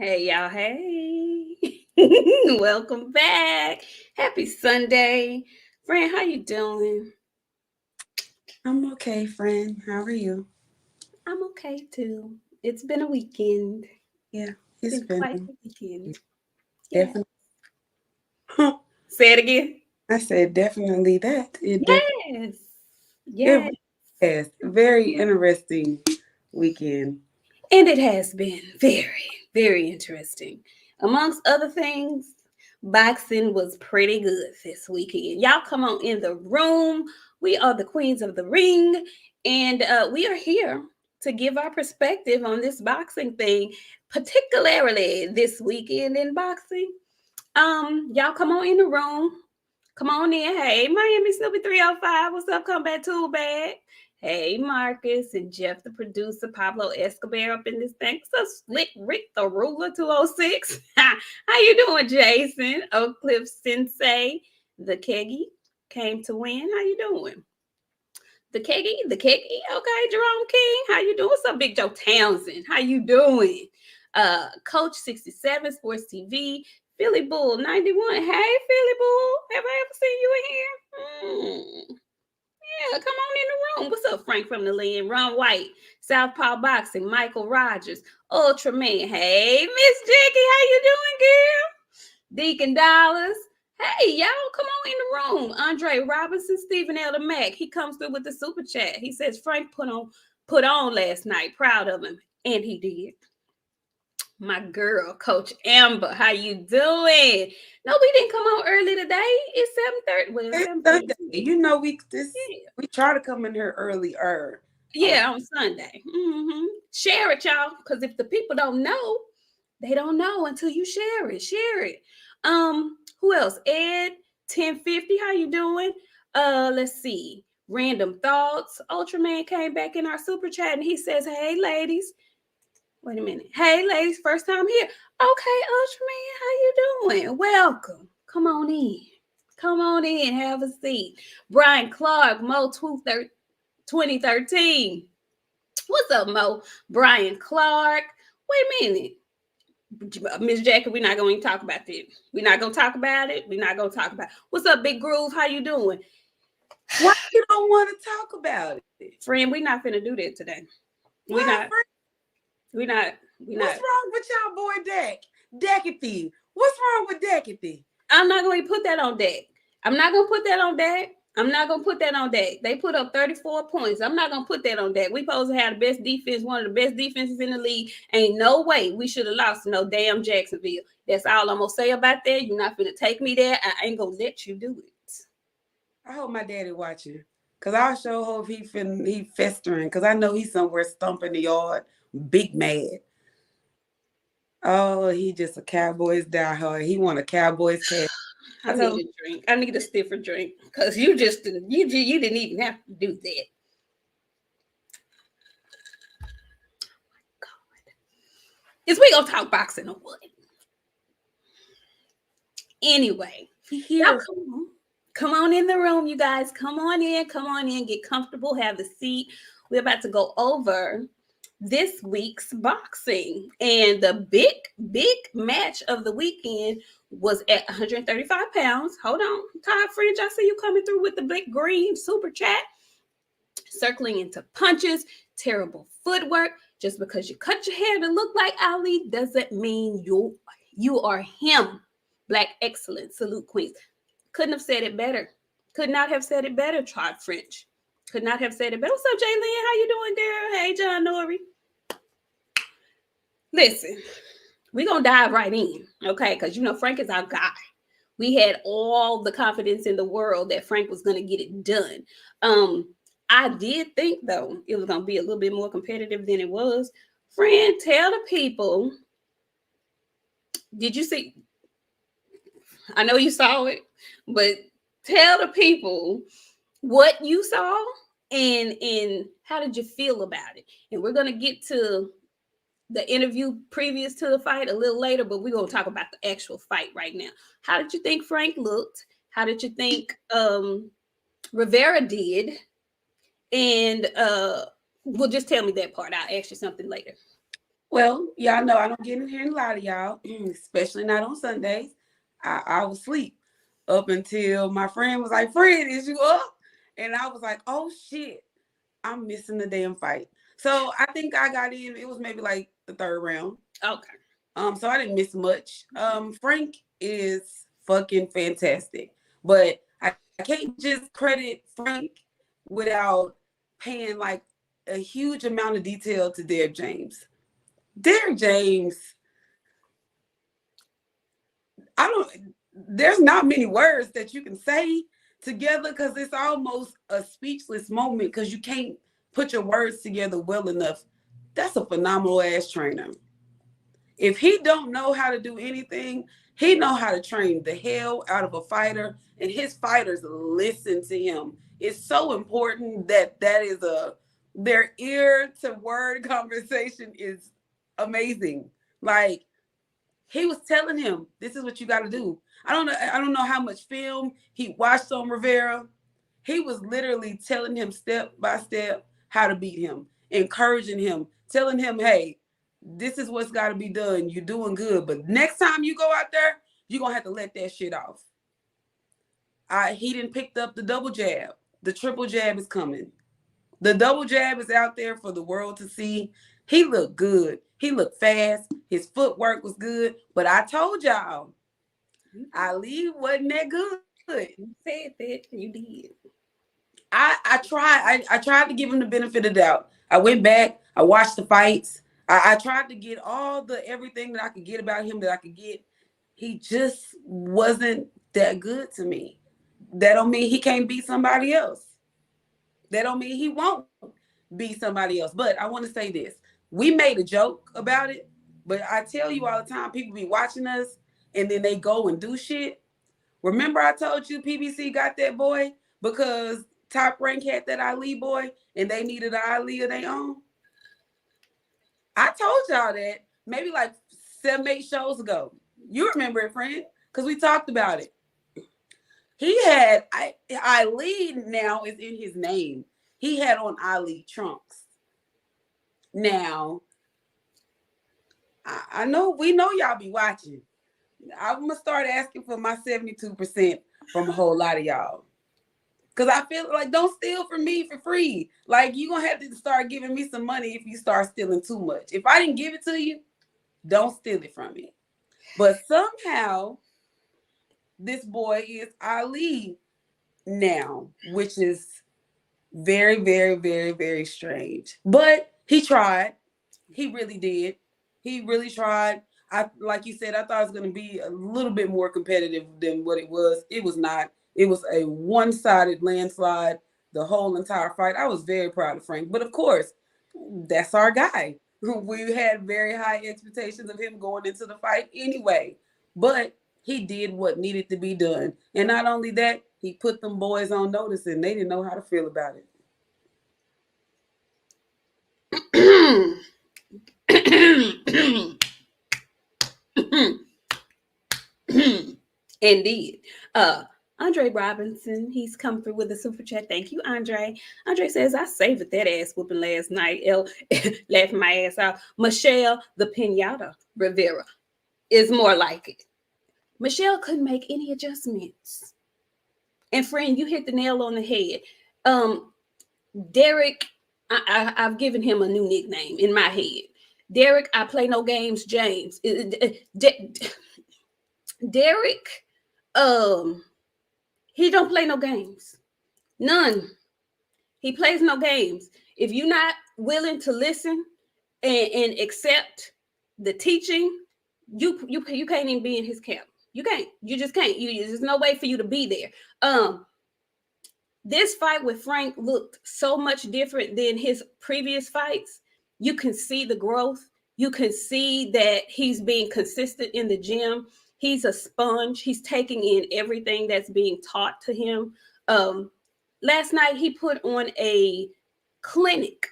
Hey y'all, hey. Welcome back. Happy Sunday. Friend, how you doing? I'm okay, friend. How are you? I'm okay too. It's been a weekend. Yeah, It's it's been been quite a weekend. Yeah. definitely. Say it again. I said definitely that. Yes. It Yes. really has very interesting weekend. And it has been very interesting. Amongst other things, boxing was pretty good this weekend. Y'all come on in the room. We are the queens of the ring, and we are here to give our perspective on this boxing thing, particularly this weekend in boxing. Y'all come on in the room. Come on in. Hey, Miami Snoopy 305. What's up? Come back too bad. Hey, Marcus and Jeff, the producer, Pablo Escobar up in this thing. What's up, Slick Rick, the ruler 206? How you doing, Jason? Oak Cliff Sensei, the Keggy came to win. How you doing? The Keggy. Okay, Jerome King. How you doing? What's up, Big Joe Townsend? How you doing? Coach 67 Sports TV. Philly Bull 91. Hey, Philly Bull. Have I ever seen you in here? Yeah, come on in the room. What's up, Frank from the Land? Ron White, Southpaw Boxing, Michael Rogers, Ultraman. Hey, Miss Jackie, how you doing, girl? Deacon Dollars. Hey, y'all, come on in the room. Andre Robinson, Stephen Elder Mack. He comes through with the super chat. He says Frank put on last night. Proud of him, and he did. My girl, Coach Amber, how you doing? No, we didn't come on early today. It's 7:30. Well, It's 7:30. Sunday. You know Yeah. we try to come in here earlier. On Yeah, on Sunday. Share it, y'all. Because if the people don't know, they don't know until you share it. Share it. Who else? Ed 1050. How you doing? Let's see. Random thoughts. Ultraman came back in our super chat and he says, "Hey ladies." Wait a minute. Hey ladies, first time here. Okay, Ultraman, how you doing? Welcome. Come on in. Come on in. Have a seat. Brian Clark, Mo 2013. What's up, Mo? Brian Clark. Wait a minute. Miss Jackie, we're not going to talk about that. We're not going to talk about it. We're not going to talk about it. What's up, Big Groove? How you doing? Why you don't want to talk about it? Friend, we're not finna do that today. We're Why, not. friend? We're not. We're What's not. wrong with y'all boy Deck? Deckathy. What's wrong with Deckathy? I'm not going to put that on deck. I'm not going to put that on deck. I'm not going to put that on deck. They put up 34 points. I'm not going to put that on deck. We supposed to have the best defense, one of the best defenses in the league. Ain't no way we should have lost to no damn Jacksonville. That's all I'm going to say about that. You're not going to take me there. I ain't going to let you do it. I hope my daddy watching. Cause I sure hope he festering. Cause I know he's somewhere stomping the yard, big mad. Oh, he just a Cowboys diehard. He want a Cowboys cap. I I need told him, a drink. I need a stiffer drink because you didn't even have to do that. Is we gonna talk boxing or what? Anyway, he y'all here. come on in the room, you guys. Come on in, get comfortable, have a seat. We're about to go over this week's boxing, and the big match of the weekend was at 135 pounds. Hold on, Todd Fringe, I see you coming through with the big green super chat. Circling into punches, terrible footwork. Just because you cut your hair to look like Ali doesn't mean you are him. Black excellence. Salute, Queens. Couldn't have said it better. Could not have said it better, Todd French. Could not have said it better. What's up, Jaylene? How you doing, girl? Hey, John Nori. Listen, we're gonna dive right in, okay? Because you know Frank is our guy. We had all the confidence in the world that Frank was gonna get it done. I did think though it was gonna be a little bit more competitive than it was. Friend, tell the people. Did you see? I know you saw it, but tell the people what you saw and how did you feel about it. And we're gonna get to the interview previous to the fight a little later, but we're gonna talk about the actual fight right now. How did you think Frank looked? How did you think Rivera did? And well, just tell me that part. I'll ask you something later. Well, y'all know I don't get in here and lie to y'all, especially not on Sundays. I was asleep up until my friend was like, "Fred, is you up?" And I was like, "Oh shit, I'm missing the damn fight." So I think I got in. It was maybe like the third round. Okay. So I didn't miss much. Frank is fucking fantastic, but I can't just credit Frank without paying like a huge amount of detail to Derek James. Derek James, I don't. There's not many words that you can say together because it's almost a speechless moment because you can't put your words together well enough. That's a phenomenal ass trainer. If he don't know how to do anything, he know how to train the hell out of a fighter, and his fighters listen to him. It's so important that is their ear to word conversation is amazing. Like he was telling him, this is what you got to do. I don't know how much film he watched on Rivera. He was literally telling him step by step how to beat him, encouraging him, telling him, hey, this is what's got to be done. You're doing good. But next time you go out there, you're going to have to let that shit off. He didn't pick up the double jab. The triple jab is coming. The double jab is out there for the world to see. He looked good. He looked fast. His footwork was good. But I told y'all, Ali wasn't that good. You said that. You did. I tried to give him the benefit of the doubt. I went back. I watched the fights. I tried to get all the everything that I could get about him that I could get. He just wasn't that good to me. That don't mean he can't beat somebody else. That don't mean he won't be somebody else. But I want to say this. We made a joke about it, but I tell you all the time, people be watching us and then they go and do shit. Remember I told you PBC got that boy because Top Rank had that Ali boy and they needed an Ali of their own? I told y'all that maybe like 7, 8 shows ago. You remember it, friend, because we talked about it. He had Ali now is in his name. He had on Ali trunks. Now, I know we know y'all be watching. I'm gonna start asking for my 72% from a whole lot of y'all. Cause I feel like don't steal from me for free. Like you gonna have to start giving me some money if you start stealing too much. If I didn't give it to you, don't steal it from me. But somehow this boy is Ali now, which is very, very, very, very strange. But he tried. He really did. He really tried. Like you said, I thought it was going to be a little bit more competitive than what it was. It was not. It was a one-sided landslide the whole entire fight. I was very proud of Frank. But of course, that's our guy. We had very high expectations of him going into the fight anyway. But he did what needed to be done. And not only that, he put them boys on notice and they didn't know how to feel about it. Indeed. Andre Robinson, he's come through with a super chat. Thank you, Andre. Andre says, I savored that ass whooping last night. Laughing my ass out. Michelle, the Pinata Rivera, is more like it. Michelle couldn't make any adjustments. And friend, you hit the nail on the head. Derek, I've given him a new nickname in my head. Derek, I play no games, James. Derek, he don't play no games. None. He plays no games. If you're not willing to listen and accept the teaching, you can't even be in his camp. You can't. You just can't. There's no way for you to be there. This fight with Frank looked so much different than his previous fights. You can see the growth. You can see that he's being consistent in the gym. He's a sponge. He's taking in everything that's being taught to him. Last night, he put on a clinic.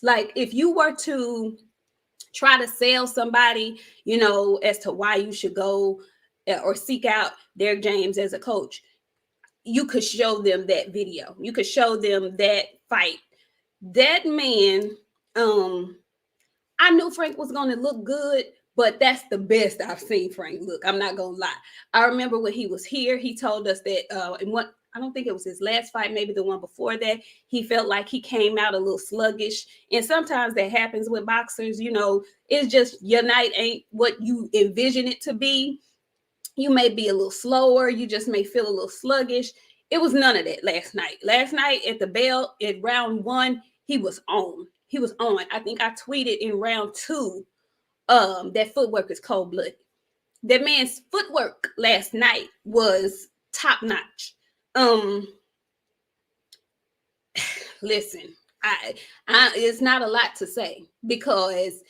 Like if you were to try to sell somebody, as to why you should go or seek out Derek James as a coach, you could show them that video. You could show them that fight. That man I knew Frank was going to look good, but that's the best I've seen Frank look. I'm not going to lie. I remember when he was here, he told us that in one, I don't think it was his last fight, maybe the one before that, he felt like he came out a little sluggish. And sometimes that happens with boxers. You know, it's just your night ain't what you envision it to be. You may be a little slower. You just may feel a little sluggish. It was none of that last night. Last night at the bell at round one, he was on. He was on. I think I tweeted in round two, that footwork is cold blooded. That man's footwork last night was top notch. Listen, I it's not a lot to say because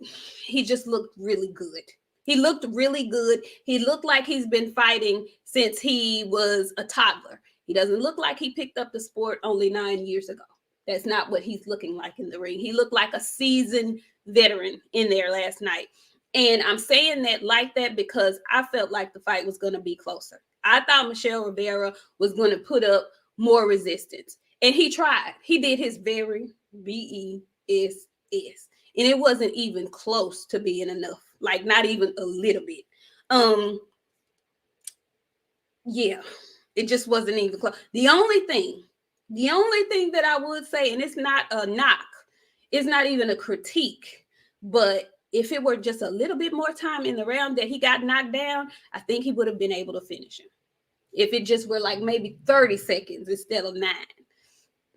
he just looked really good. He looked really good. He looked like he's been fighting since he was a toddler. He doesn't look like he picked up the sport only 9 years ago. That's not what he's looking like in the ring. He looked like a seasoned veteran in there last night. And I'm saying that like that because I felt like the fight was going to be closer. I thought Michelle Rivera was going to put up more resistance. And he tried. He did his very BESS. And it wasn't even close to being enough. Like not even a little bit. Yeah, it just wasn't even close. The only thing that I would say, and it's not a knock, it's not even a critique, but if it were just a little bit more time in the round that he got knocked down, I think he would have been able to finish him. If it just were like maybe 30 seconds instead of 9,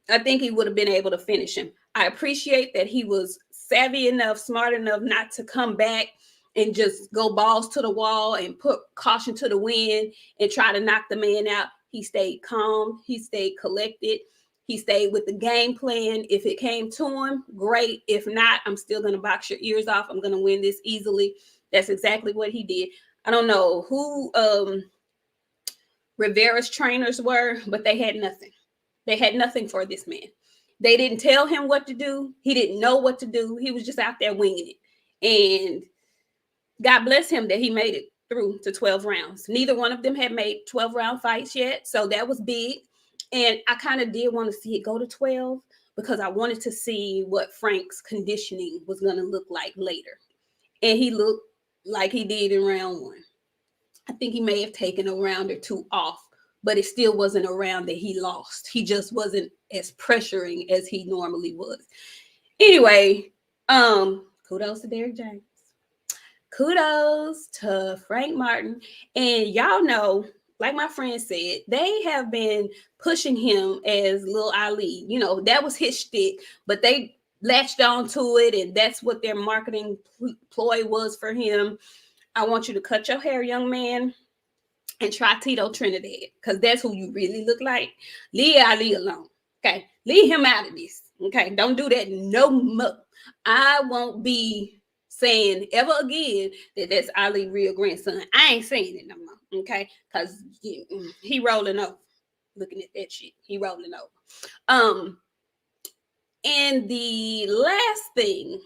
I think he would have been able to finish him. I appreciate that he was savvy enough, smart enough not to come back and just go balls to the wall and put caution to the wind and try to knock the man out. He stayed calm. He stayed collected. He stayed with the game plan. If it came to him, great. If not, I'm still going to box your ears off. I'm going to win this easily. That's exactly what he did. I don't know who Rivera's trainers were, but they had nothing. They had nothing for this man. They didn't tell him what to do. He didn't know what to do. He was just out there winging it. And God bless him that he made it through to 12 rounds. Neither one of them had made 12-round fights yet. So that was big. And I kind of did want to see it go to 12 because I wanted to see what Frank's conditioning was going to look like later. And he looked like he did in round one. I think he may have taken a round or two off, but it still wasn't a round that he lost. He just wasn't as pressuring as he normally was. Anyway, kudos to Derrick James. Kudos to Frank Martin. And y'all know, like my friend said, they have been pushing him as Lil Ali. You know, that was his shtick, but they latched on to it, and that's what their marketing ploy was for him. I want you to cut your hair, young man, and try Tito Trinidad, because that's who you really look like. Leave Ali alone. Okay. Leave him out of this. Okay. Don't do that no more. I won't be saying ever again that that's Ali real grandson. I ain't saying it no more. Okay. Because he rolling over. Looking at that shit. He rolling over. And the last thing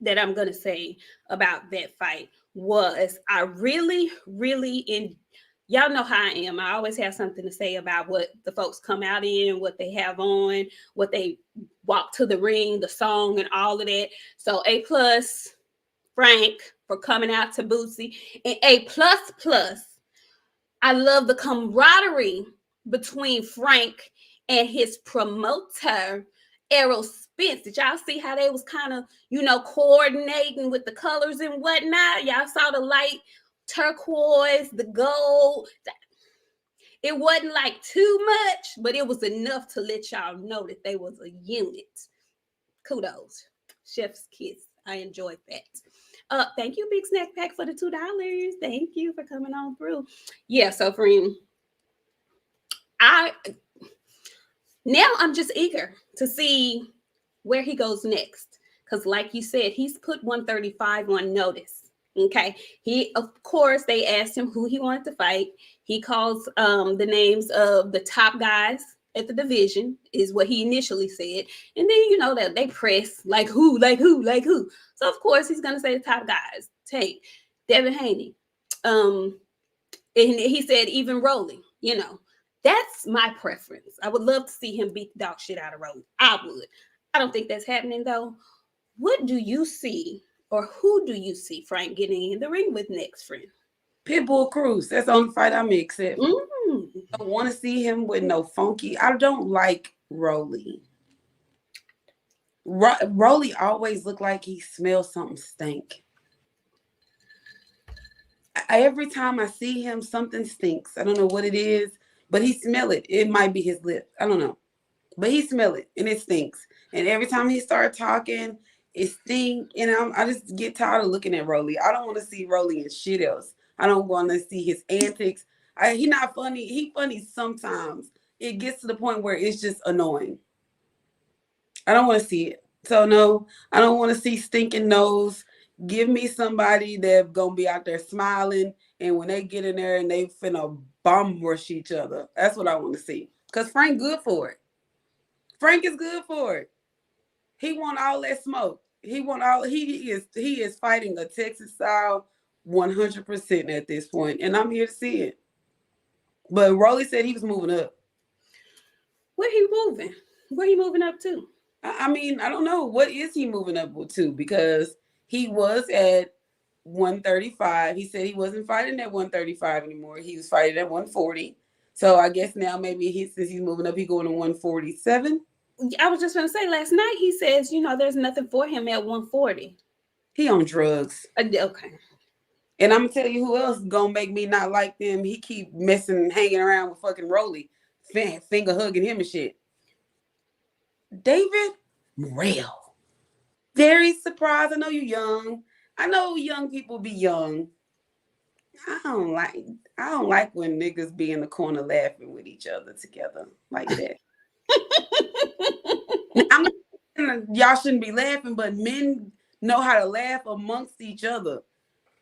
that I'm going to say about that fight was I really, y'all know how I am. I always have something to say about what the folks come out in, what they have on, what they walk to the ring, the song, and all of that. So A+, Frank, for coming out to Bootsy. And A++, I love the camaraderie between Frank and his promoter, Errol Spence. Did y'all see how they was kind of, coordinating with the colors and whatnot? Y'all saw the light turquoise, the gold. It wasn't like too much, but it was enough to let y'all know that they was a unit. Kudos. Chef's kiss. I enjoyed that. Thank you, Big Snack Pack, for the $2. Thank you for coming on through. Yeah, so friend, now I'm just eager to see where he goes next. Because like you said, he's put 135 on notice. Okay. Of course, they asked him who he wanted to fight. He calls the names of the top guys at the division, is what he initially said. And then, that they press like who. So of course, he's going to say the top guys. Tank, Devin Haney. And he said even Rolling, That's my preference. I would love to see him beat the dog shit out of Rolling. I would. I don't think that's happening though. What do you see, or who do you see Frank getting in the ring with next, friend? Pitbull Cruz. That's the only fight I may accept. Mm. I don't want to see him with no funky. I don't like Rolly. Rolly always look like he smells something stink. Every time I see him, something stinks. I don't know what it is, but he smell it. It might be his lip. I don't know. But he smell it and it stinks. And every time he start talking, it stink. And I just get tired of looking at Rolly. I don't want to see Rolly and shit else. I don't want to see his antics. He not funny. He funny sometimes. It gets to the point where it's just annoying. I don't want to see it. So no, I don't want to see stinking nose. Give me somebody that's gonna be out there smiling, and when they get in there and they finna bomb rush each other. That's what I want to see. Cause Frank good for it. Frank is good for it. He want all that smoke. He is fighting a Texas style 100% at this point, and I'm here to see it. But Rolly said he was moving up. Where he moving? Where he moving up to? I mean, I don't know. What is he moving up to? Because he was at 135. He said he wasn't fighting at 135 anymore. He was fighting at 140. So I guess now maybe since he's moving up, he's going to 147. I was just going to say, last night he says, there's nothing for him at 140. He on drugs. Okay. And I'm going to tell you who else going to make me not like them. He keep messing, hanging around with fucking Rolly, finger hugging him and shit. David Morrell. Very surprised. I know you're young. I know young people be young. I don't like when niggas be in the corner laughing with each other together like that. Y'all shouldn't be laughing, but men know how to laugh amongst each other.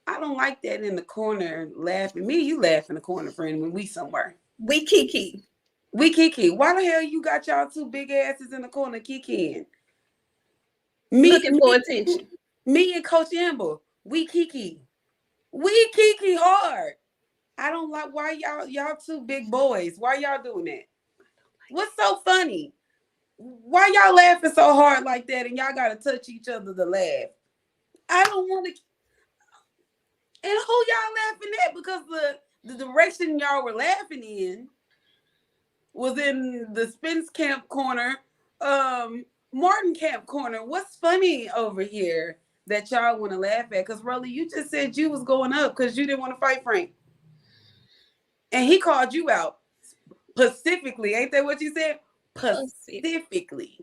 I don't like that in the corner laughing. Me and you laugh in the corner, friend, when we somewhere. We kiki. We kiki. Why the hell you got y'all two big asses in the corner kikiing? Looking for attention. Me and Coach Amber, we kiki. We kiki hard. I don't like why y'all two big boys. Why y'all doing that? What's so funny? Why y'all laughing so hard like that and y'all gotta touch each other to laugh? I don't want to. And who y'all laughing at? Because the direction y'all were laughing in was in the Spence camp corner, Martin camp corner. What's funny over here that y'all want to laugh at? Because Rolly, you just said you was going up because you didn't want to fight Frank. And he called you out specifically. Ain't that what you said? Specifically.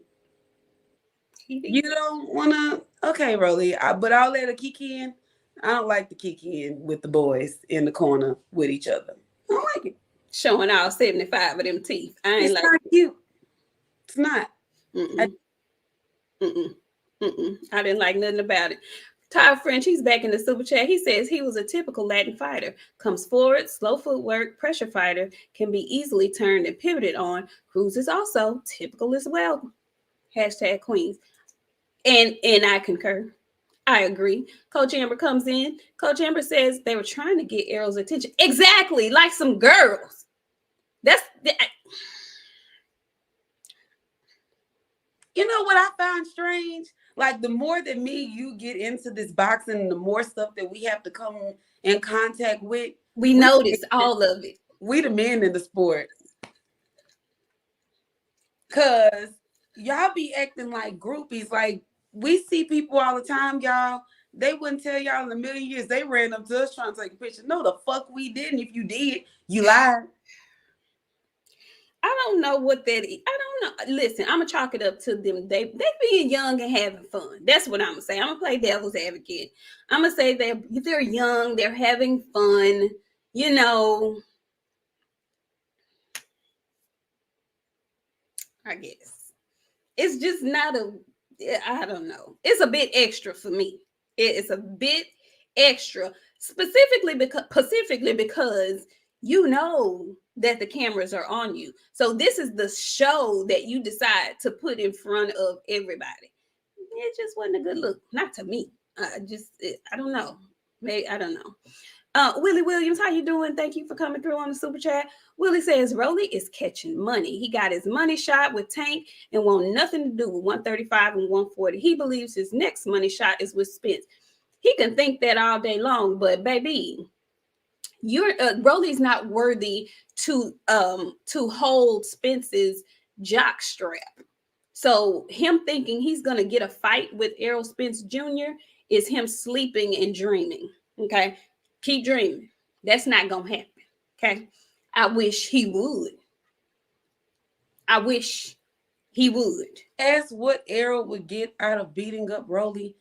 You don't want to. Okay, Rolly. But I'll let a kiki in. I don't like the kiki in with the boys in the corner with each other. I don't like it. Showing all 75 of them teeth. It's not cute. It's not. I didn't like nothing about it. Todd French, he's back in the super chat. He says he was a typical Latin fighter. Comes forward, slow footwork, pressure fighter, can be easily turned and pivoted on. Cruz is also typical as well. #Queens. And I concur. I agree. Coach Amber comes in. Coach Amber says they were trying to get Errol's attention. Exactly, like some girls. You know what I find strange? Like the more that you get into this boxing, the more stuff that we have to come in contact with. We notice all of it. We the men in the sport. Cause y'all be acting like groupies. Like we see people all the time, y'all. They wouldn't tell y'all in a million years they ran up to us trying to take a picture. No, the fuck we didn't. If you did, you lied. I don't know what that is. I don't know. Listen, I'm gonna chalk it up to them. They being young and having fun. That's what I'm gonna say. I'm gonna play devil's advocate. I'm gonna say they're young, they're having fun. I guess it's just not I don't know. It's a bit extra for me. It's a bit extra, specifically because that the cameras are on you. So this is the show that you decide to put in front of everybody. It just wasn't a good look. Not to me. I don't know. Maybe I don't know. Willie Williams, how you doing? Thank you for coming through on the super chat. Willie says Rolly is catching money. He got his money shot with Tank and want nothing to do with 135 and 140. He believes his next money shot is with Spence. He can think that all day long, but baby, you're Rolly's not worthy to hold Spence's jock strap. So him thinking he's gonna get a fight with Errol Spence Jr. is him sleeping and dreaming. Okay, keep dreaming. That's not gonna happen. Okay, I wish he would. I wish he would. Ask what Errol would get out of beating up Rolly.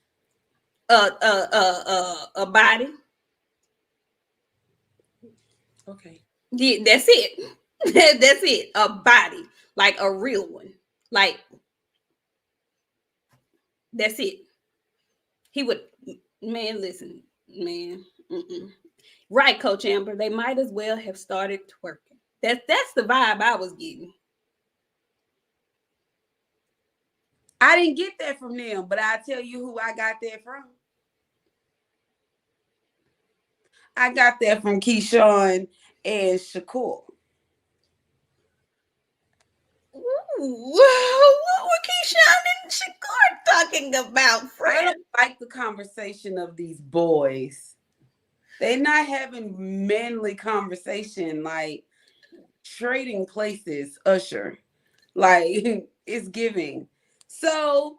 A body. Okay. Yeah, that's it. That's it. A body, like a real one. Like that's it. He would, man. Listen, man. Right, Coach Amber. They might as well have started twerking. That's the vibe I was getting. I didn't get that from them, but I'll tell you who I got that from. I got that from Keyshawn and Shakur. Ooh, what were Keyshawn and Shakur talking about, friend? I don't like the conversation of these boys. They're not having manly conversation, like trading places, Usher. Like, it's giving. So,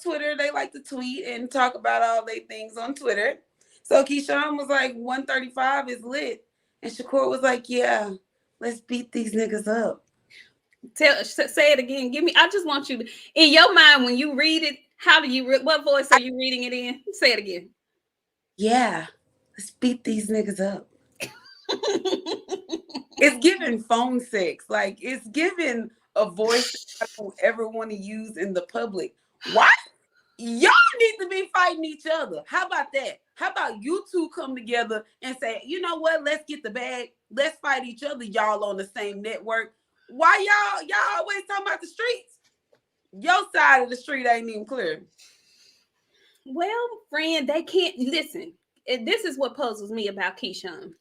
Twitter, they like to tweet and talk about all their things on Twitter. So Keyshawn was like, 135 is lit. And Shakur was like, yeah, let's beat these niggas up. Say it again. I just want you to, in your mind, when you read it, what voice are you reading it in? Say it again. Yeah, let's beat these niggas up. It's giving phone sex. Like, it's giving a voice I don't ever want to use in the public. What? Y'all need to be fighting each other. How about that? How about you two come together and say, you know what? Let's get the bag. Let's fight each other. Y'all on the same network. Why y'all always talking about the streets? Your side of the street ain't even clear. Well, friend, they can't listen. This is what puzzles me about Keyshawn.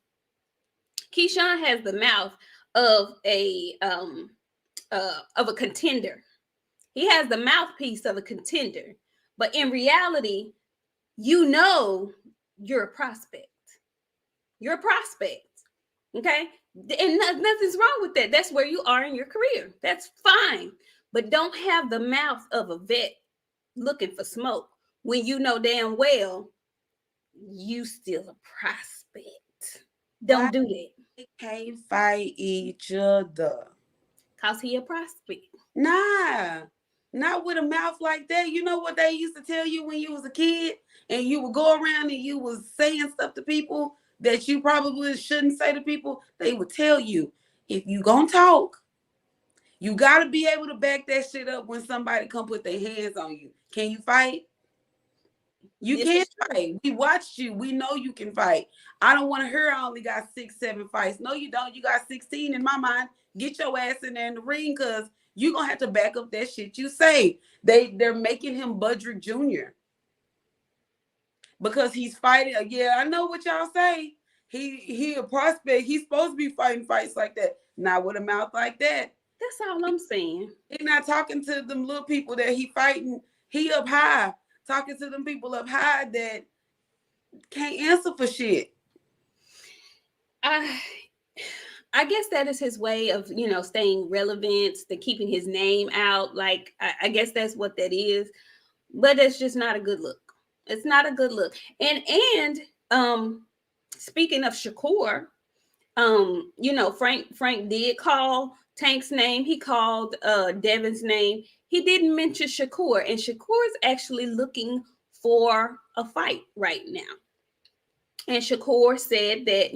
Keyshawn has the mouth of a contender. He has the mouthpiece of a contender. But in reality, you're a prospect. You're a prospect. Okay? And nothing's wrong with that. That's where you are in your career. That's fine. But don't have the mouth of a vet looking for smoke when you know damn well you still a prospect. Don't do that. They can't fight each other. Cause he a prospect. Nah. Not with a mouth like that. You know what they used to tell you when you was a kid and you would go around and you was saying stuff to people that you probably shouldn't say to people? They would tell you, if you gonna talk, you gotta be able to back that shit up when somebody come put their hands on you. Can you fight? You can't fight. We watched you. We know you can fight. I don't want to hear I only got 6-7 fights. No, you don't. You got 16 in my mind. Get your ass in there in the ring, because you're going to have to back up that shit you say. They're making him Budrick Jr. because he's fighting. Yeah, I know what y'all say. He a prospect. He's supposed to be fighting fights like that. Not with a mouth like that. That's all I'm saying. He's not talking to them little people that he fighting. He up high. Talking to them people up high that can't answer for shit. I guess that is his way of, staying relevant, to keeping his name out. Like, I guess that's what that is. But it's just not a good look. It's not a good look. And speaking of Shakur, Frank did call Tank's name. He called Devin's name. He didn't mention Shakur. And Shakur is actually looking for a fight right now. And Shakur said that,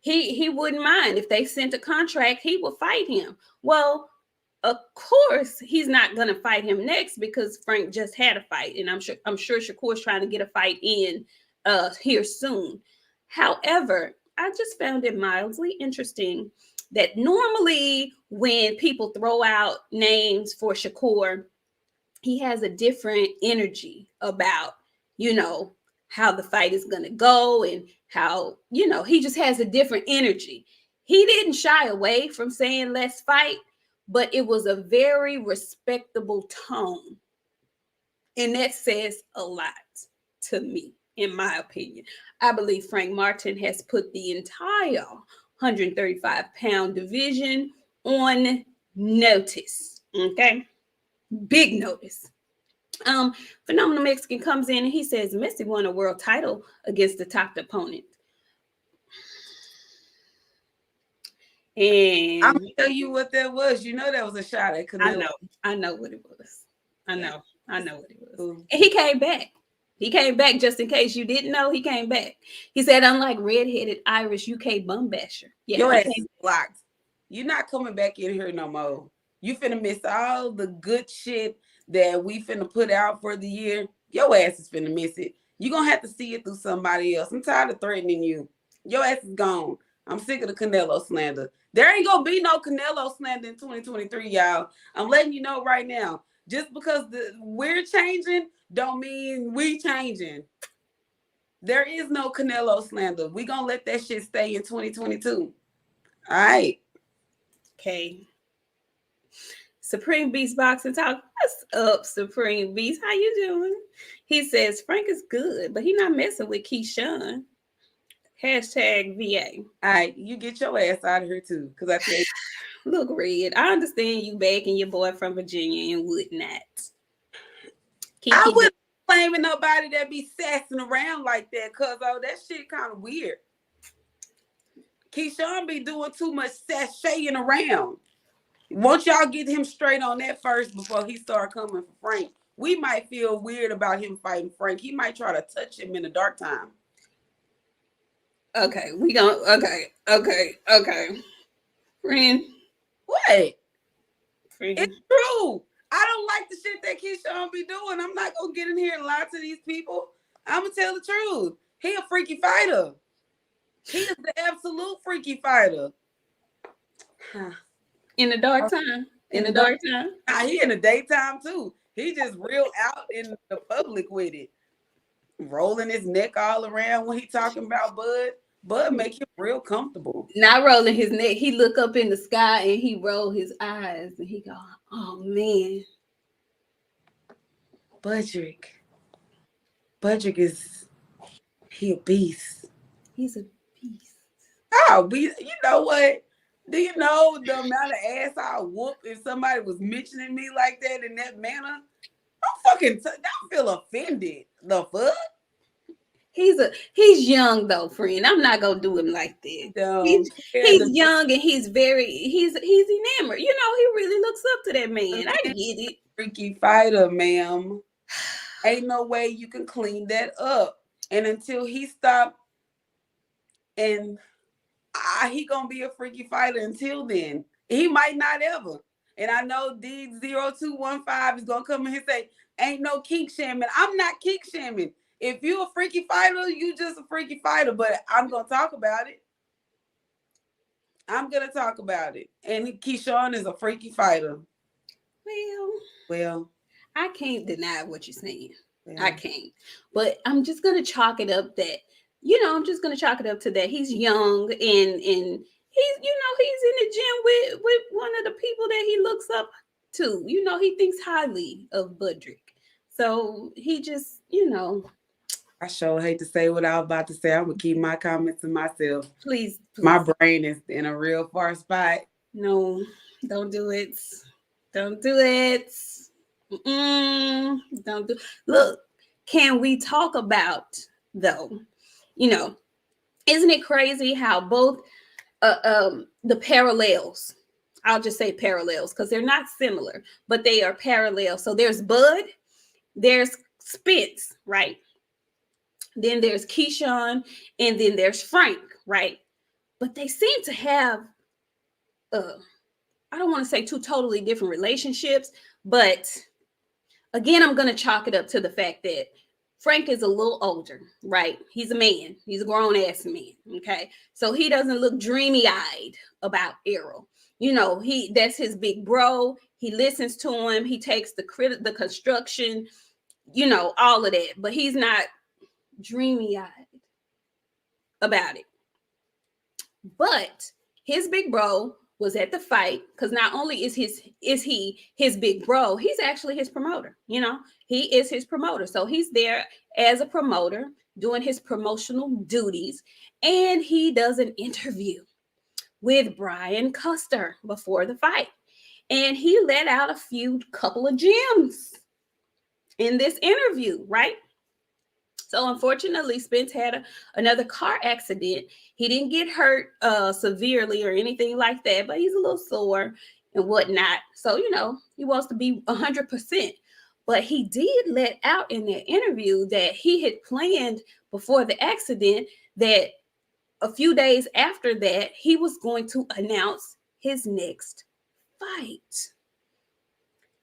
he wouldn't mind if they sent a contract, he would fight him. Well, of course, he's not going to fight him next because Frank just had a fight. And I'm sure Shakur's trying to get a fight in here soon. However, I just found it mildly interesting that normally when people throw out names for Shakur, he has a different energy about, how the fight is going to go and how, you know, he just has a different energy. He didn't shy away from saying let's fight, but it was a very respectable tone. And that says a lot to me, in my opinion. I believe Frank Martin has put the entire 135-pound division on notice. Okay. Big notice. Phenomenal Mexican comes in and he says Messi won a world title against the top opponent. And I'm gonna tell you what that was. You know that was a shot at Canelo. I know what it was. I know what it was. And he came back. He came back, just in case you didn't know. He came back. He said, unlike redheaded Irish UK bum basher. Yeah, your ass is blocked. You're not coming back in here no more. You finna miss all the good shit that we finna put out for the year. Your ass is finna miss it. You're gonna have to see it through somebody else. I'm tired of threatening you. Your ass is gone. I'm sick of the Canelo slander. There ain't gonna be no Canelo slander in 2023, y'all. I'm letting you know right now. Just because we're changing don't mean we changing. There is no Canelo slander. We gonna let that shit stay in 2022. All right. Okay. Supreme Beast Boxing Talk. What's up, Supreme Beast? How you doing? He says Frank is good, but he not messing with Keyshawn. Hashtag VA. All right, you get your ass out of here too, because I tell you. Look, Red, I understand you backing your boy from Virginia and whatnot. I wouldn't claiming nobody that be sassing around like that, cause that shit kind of weird. Keyshawn be doing too much sashaying around. Won't y'all get him straight on that first before he start coming for Frank? We might feel weird about him fighting Frank. He might try to touch him in the dark time. Okay, okay. Friend. What? Friend. It's true. I don't like the shit that Keyshawn be doing. I'm not gonna get in here and lie to these people. I'm gonna tell the truth. He a freaky fighter. He is the absolute freaky fighter. In the dark time. In the dark time. Nah, he in the daytime too. He just real out in the public with it. Rolling his neck all around when he talking about Bud. Bud make him real comfortable. Not rolling his neck. He look up in the sky and he roll his eyes and he go, oh man. Budrick is he a beast. He's a beast. Oh, you know what? Do you know the amount of ass I whoop if somebody was mentioning me like that in that manner? Don't feel offended. The fuck? He's young though, friend. I'm not gonna do him like that. He's young and he's enamored. You know, he really looks up to that man. I get it. Freaky fighter, ma'am. Ain't no way you can clean that up. And until he stop, and he gonna be a freaky fighter until then. He might not ever. And I know D0215 is gonna come in here and say, ain't no kink shaming. I'm not kink shaming. If you a freaky fighter, you just a freaky fighter. But I'm gonna talk about it. I'm gonna talk about it. And Keyshawn is a freaky fighter. Well, I can't deny what you're saying. Yeah. I can't. But I'm just gonna chalk it up that, I'm just gonna chalk it up to that he's young and he's in the gym with one of the people that he looks up to. He thinks highly of Budrick. So he just, I sure hate to say what I was about to say. I'm gonna keep my comments to myself. Please. My brain is in a real far spot. No, don't do it. Don't do it. Don't do. Look, can we talk about though? Isn't it crazy how both the parallels? I'll just say parallels because they're not similar, but they are parallel. So there's Bud, there's Spence, right? Then there's Keyshawn, and then there's Frank, right? But they seem to have, I don't want to say two totally different relationships, but again, I'm going to chalk it up to the fact that Frank is a little older, right? He's a man. He's a grown-ass man, okay? So he doesn't look dreamy-eyed about Errol. That's his big bro. He listens to him. He takes the construction, all of that. But he's not dreamy-eyed about it. But his big bro was at the fight because not only is he his big bro, he's actually his promoter. You know, he is his promoter. So he's there as a promoter doing his promotional duties, and he does an interview with Brian Custer before the fight. And he let out a few couple of gems in this interview, right? So unfortunately, Spence had another car accident. He didn't get hurt severely or anything like that, but he's a little sore and whatnot. So, you know, he wants to be 100%. But he did let out in that interview that he had planned before the accident that a few days after that, he was going to announce his next fight.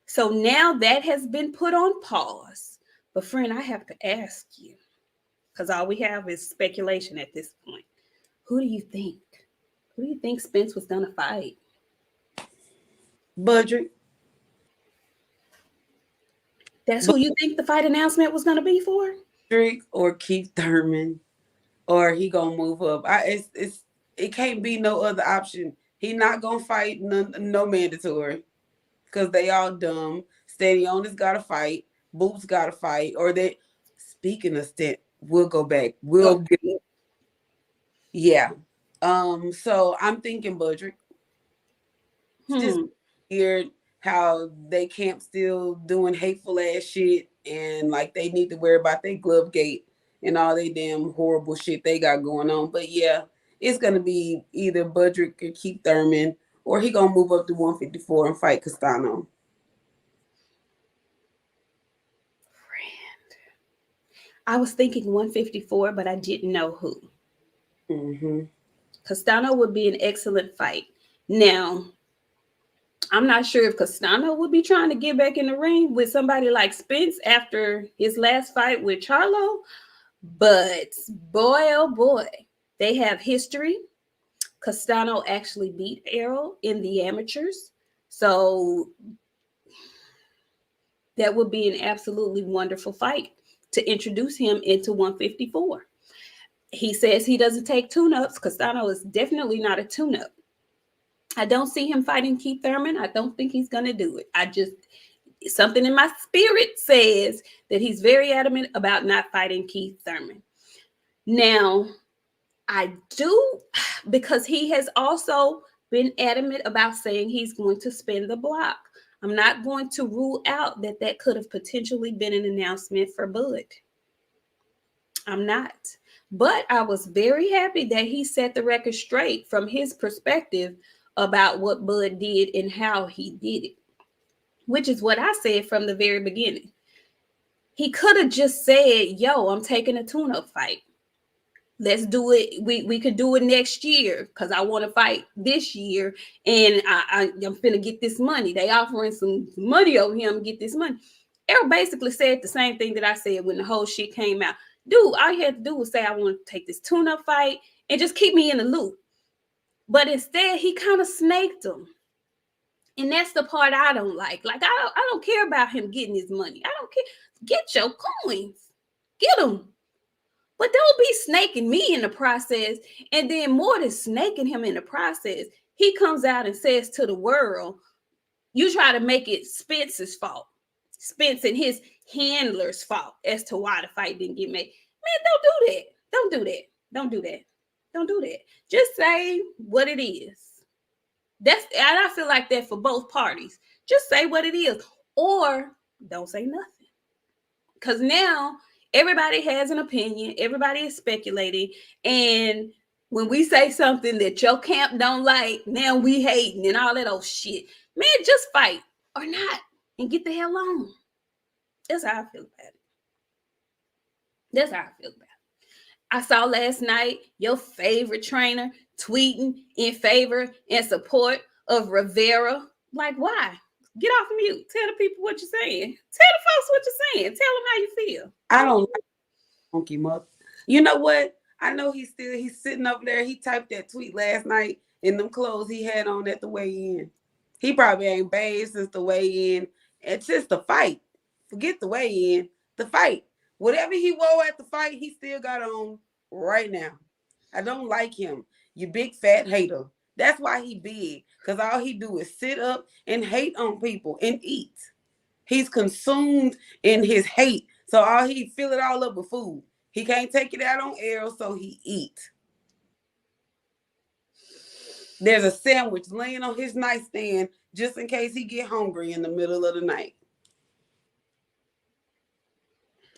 So now that has been put on pause. But friend, I have to ask you, because all we have is speculation at this point. Who do you think? Who do you think Spence was gonna fight? Budget. That's who you think the fight announcement was gonna be for? Budrick or Keith Thurman, or he gonna move up. It can't be no other option. He not gonna fight no mandatory because they all dumb. Stadionis gotta fight. Boots gotta fight. Or they. Speaking of that, we'll go back. We'll get. Yeah. So I'm thinking Budrick. Just weird how they camp still doing hateful ass shit and like they need to worry about their glove gate and all they damn horrible shit they got going on. But yeah, it's gonna be either Budrick or Keith Thurman, or he gonna move up to 154 and fight Castano. I was thinking 154, but I didn't know who. Mm-hmm. Castano would be an excellent fight. Now, I'm not sure if Castano would be trying to get back in the ring with somebody like Spence after his last fight with Charlo, but boy, oh boy, they have history. Castano actually beat Errol in the amateurs, so that would be an absolutely wonderful fight to introduce him into 154. He says he doesn't take tune-ups. Castano is definitely not a tune-up. I don't see him fighting Keith Thurman. I don't think he's going to do it. Something in my spirit says that he's very adamant about not fighting Keith Thurman. Now, I do, because he has also been adamant about saying he's going to spin the block. I'm not going to rule out that could have potentially been an announcement for Bud. I'm not. But I was very happy that he set the record straight from his perspective about what Bud did and how he did it, which is what I said from the very beginning. He could have just said, yo, I'm taking a tune-up fight. Let's do it. We could do it next year because I want to fight this year and I'm finna get this money. They offering some money over here. I'm gonna get this money. Errol basically said the same thing that I said when the whole shit came out. Dude, all you had to do was say, I want to take this tune-up fight and just keep me in the loop. But instead, he kind of snaked him. And that's the part I don't like. Like, I don't care about him getting his money. I don't care. Get your coins. Get them. But don't be snaking me in the process. And then more than snaking him in the process, he comes out and says to the world, you try to make it Spence's fault. Spence and his handler's fault as to why the fight didn't get made. Man, don't do that. Don't do that. Don't do that. Don't do that. Just say what it is. And I feel like that for both parties. Just say what it is. Or don't say nothing. Because now everybody has an opinion. Everybody is speculating. And when we say something that your camp don't like, now we hating and all that old shit. Man, just fight or not and get the hell on. That's how I feel about it. That's how I feel about it. I saw last night your favorite trainer tweeting in favor and support of Rivera. Like, why? Get off mute. Tell the people what you're saying. Tell the folks what you're saying. Tell them how you feel. I don't like funky mother. You know what? I know he's sitting up there. He typed that tweet last night in them clothes he had on at the weigh-in. He probably ain't bathed since the weigh-in. It's just the fight. Forget the weigh-in. The fight. Whatever he wore at the fight, he still got on right now. I don't like him. You big fat hater. That's why he big. Because all he do is sit up and hate on people and eat. He's consumed in his hate. So all he fill it all up with food. He can't take it out on Errol, so he eat. There's a sandwich laying on his nightstand just in case he get hungry in the middle of the night.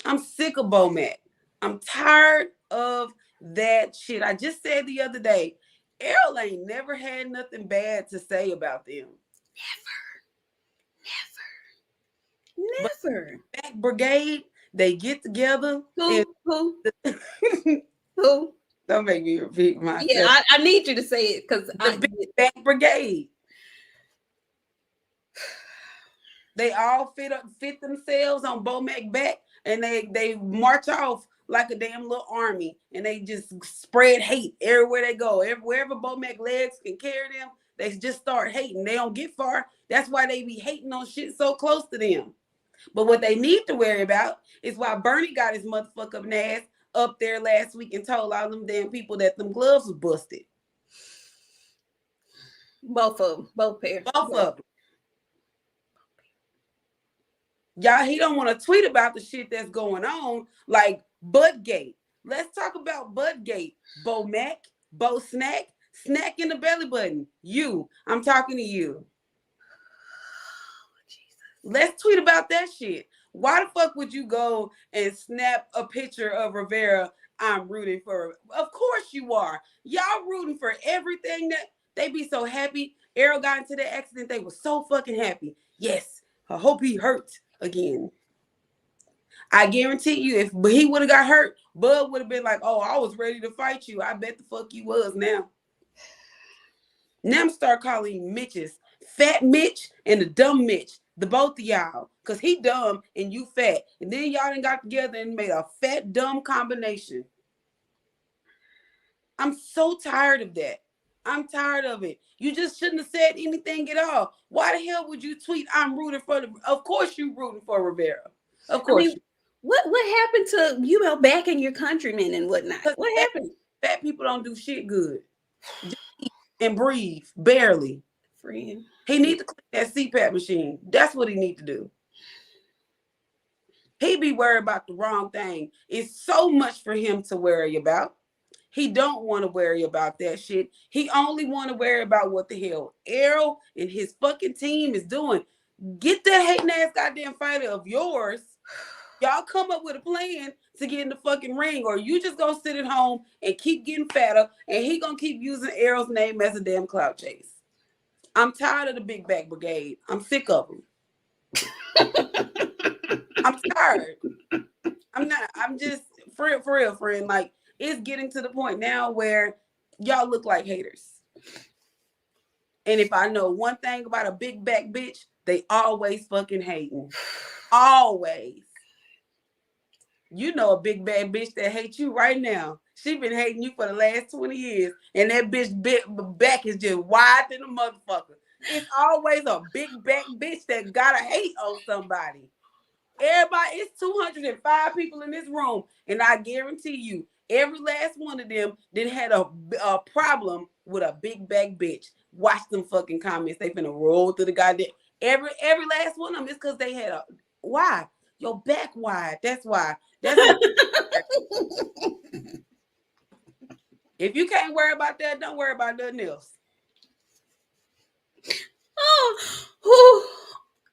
I'm sick of Bomac. I'm tired of that shit. I just said the other day, Errol ain't never had nothing bad to say about them. Never. Back Brigade, they get together. Who? Who? Don't make me repeat myself. Yeah, I need you to say it because the Back Brigade. They all fit themselves on Bomac back, and they march off like a damn little army, and they just spread hate everywhere they go. Wherever Bomac legs can carry them, they just start hating. They don't get far. That's why they be hating on shit so close to them. But what they need to worry about is why Bernie got his motherfucking ass up there last week and told all them damn people that them gloves was busted. Both of them. Both pairs. Both of them. Y'all, he don't want to tweet about the shit that's going on, like Budgate. Let's talk about Budgate. Bomac, Bo Snack, Snack in the belly button. You, I'm talking to you. Let's tweet about that shit. Why the fuck would you go and snap a picture of Rivera? I'm rooting for. Of course you are. Y'all rooting for everything that they be so happy. Errol got into that accident. They were so fucking happy. Yes. I hope he hurt again. I guarantee you, if he would have got hurt, Bud would have been like, oh, I was ready to fight you. I bet the fuck you was now. Now I'm start calling Mitches. Fat Mitch and the dumb Mitch. The both of y'all. Because he dumb and you fat. And then y'all done got together and made a fat, dumb combination. I'm so tired of that. I'm tired of it. You just shouldn't have said anything at all. Why the hell would you tweet, I'm rooting for the... Of course you rooting for Rivera. Of course. I mean, what happened to, you know, backing your countrymen and whatnot? What happened? Fat people don't do shit good. Just eat and breathe. Barely. Friend. He need to clean that CPAP machine. That's what he need to do. He be worried about the wrong thing. It's so much for him to worry about. He don't want to worry about that shit. He only want to worry about what the hell Errol and his fucking team is doing. Get that hating ass goddamn fighter of yours. Y'all come up with a plan to get in the fucking ring, or you just gonna sit at home and keep getting fatter, and he gonna keep using Errol's name as a damn clout chase. I'm tired of the Big Back Brigade. I'm sick of them. I'm tired. I'm just, for real, friend. Like, it's getting to the point now where y'all look like haters. And if I know one thing about a big back bitch, they always fucking hating. Always. You know a big bad bitch that hates you right now. She been hating you for the last 20 years. And that bitch back is just wide than a motherfucker. It's always a big back bitch that gotta hate on somebody. Everybody, it's 205 people in this room. And I guarantee you, every last one of them then had a problem with a big back bitch. Watch them fucking comments. They finna roll through the goddamn. Every last one of them is because they had a... Why? Your back wide. That's why. That's if you can't worry about that, don't worry about nothing else. Oh,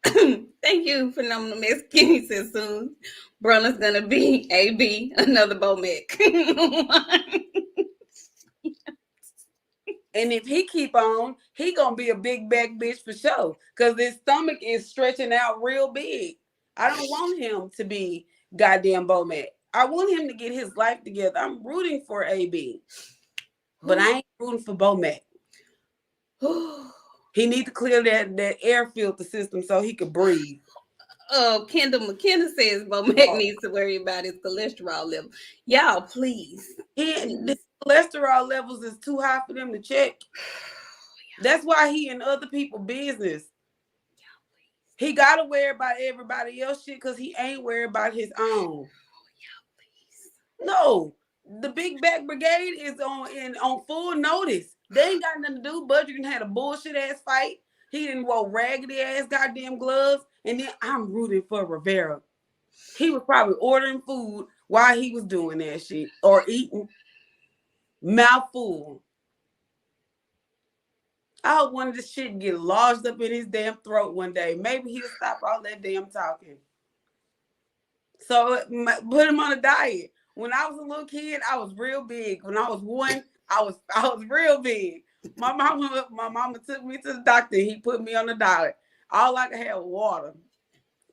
thank you, Phenomenal Miss Kenny says soon. Brunner's gonna be AB, another Bomac. And if he keep on, he gonna be a big back bitch for sure. Cause his stomach is stretching out real big. I don't want him to be goddamn Bomac. I want him to get his life together. I'm rooting for AB. But I ain't rooting for Bomac. He need to clear that air filter system so he could breathe. Kendall McKenna says Bomac needs to worry about his cholesterol level. Y'all, please. The cholesterol levels is too high for them to check. That's why he in other people's business. He got to worry about everybody else shit because he ain't worried about his own. No. the Big Back Brigade is on full notice. They ain't got nothing to do. Budrick had a bullshit ass fight. He didn't wear raggedy ass goddamn gloves. And then I'm rooting for Rivera. He was probably ordering food while he was doing that shit or eating. Mouthful. I hope one of this shit get lodged up in his damn throat one day. Maybe he'll stop all that damn talking. So put him on a diet. When I was a little kid, I was real big. When I was one, I was real big. My mama took me to the doctor. He put me on the diet. All I could have was water.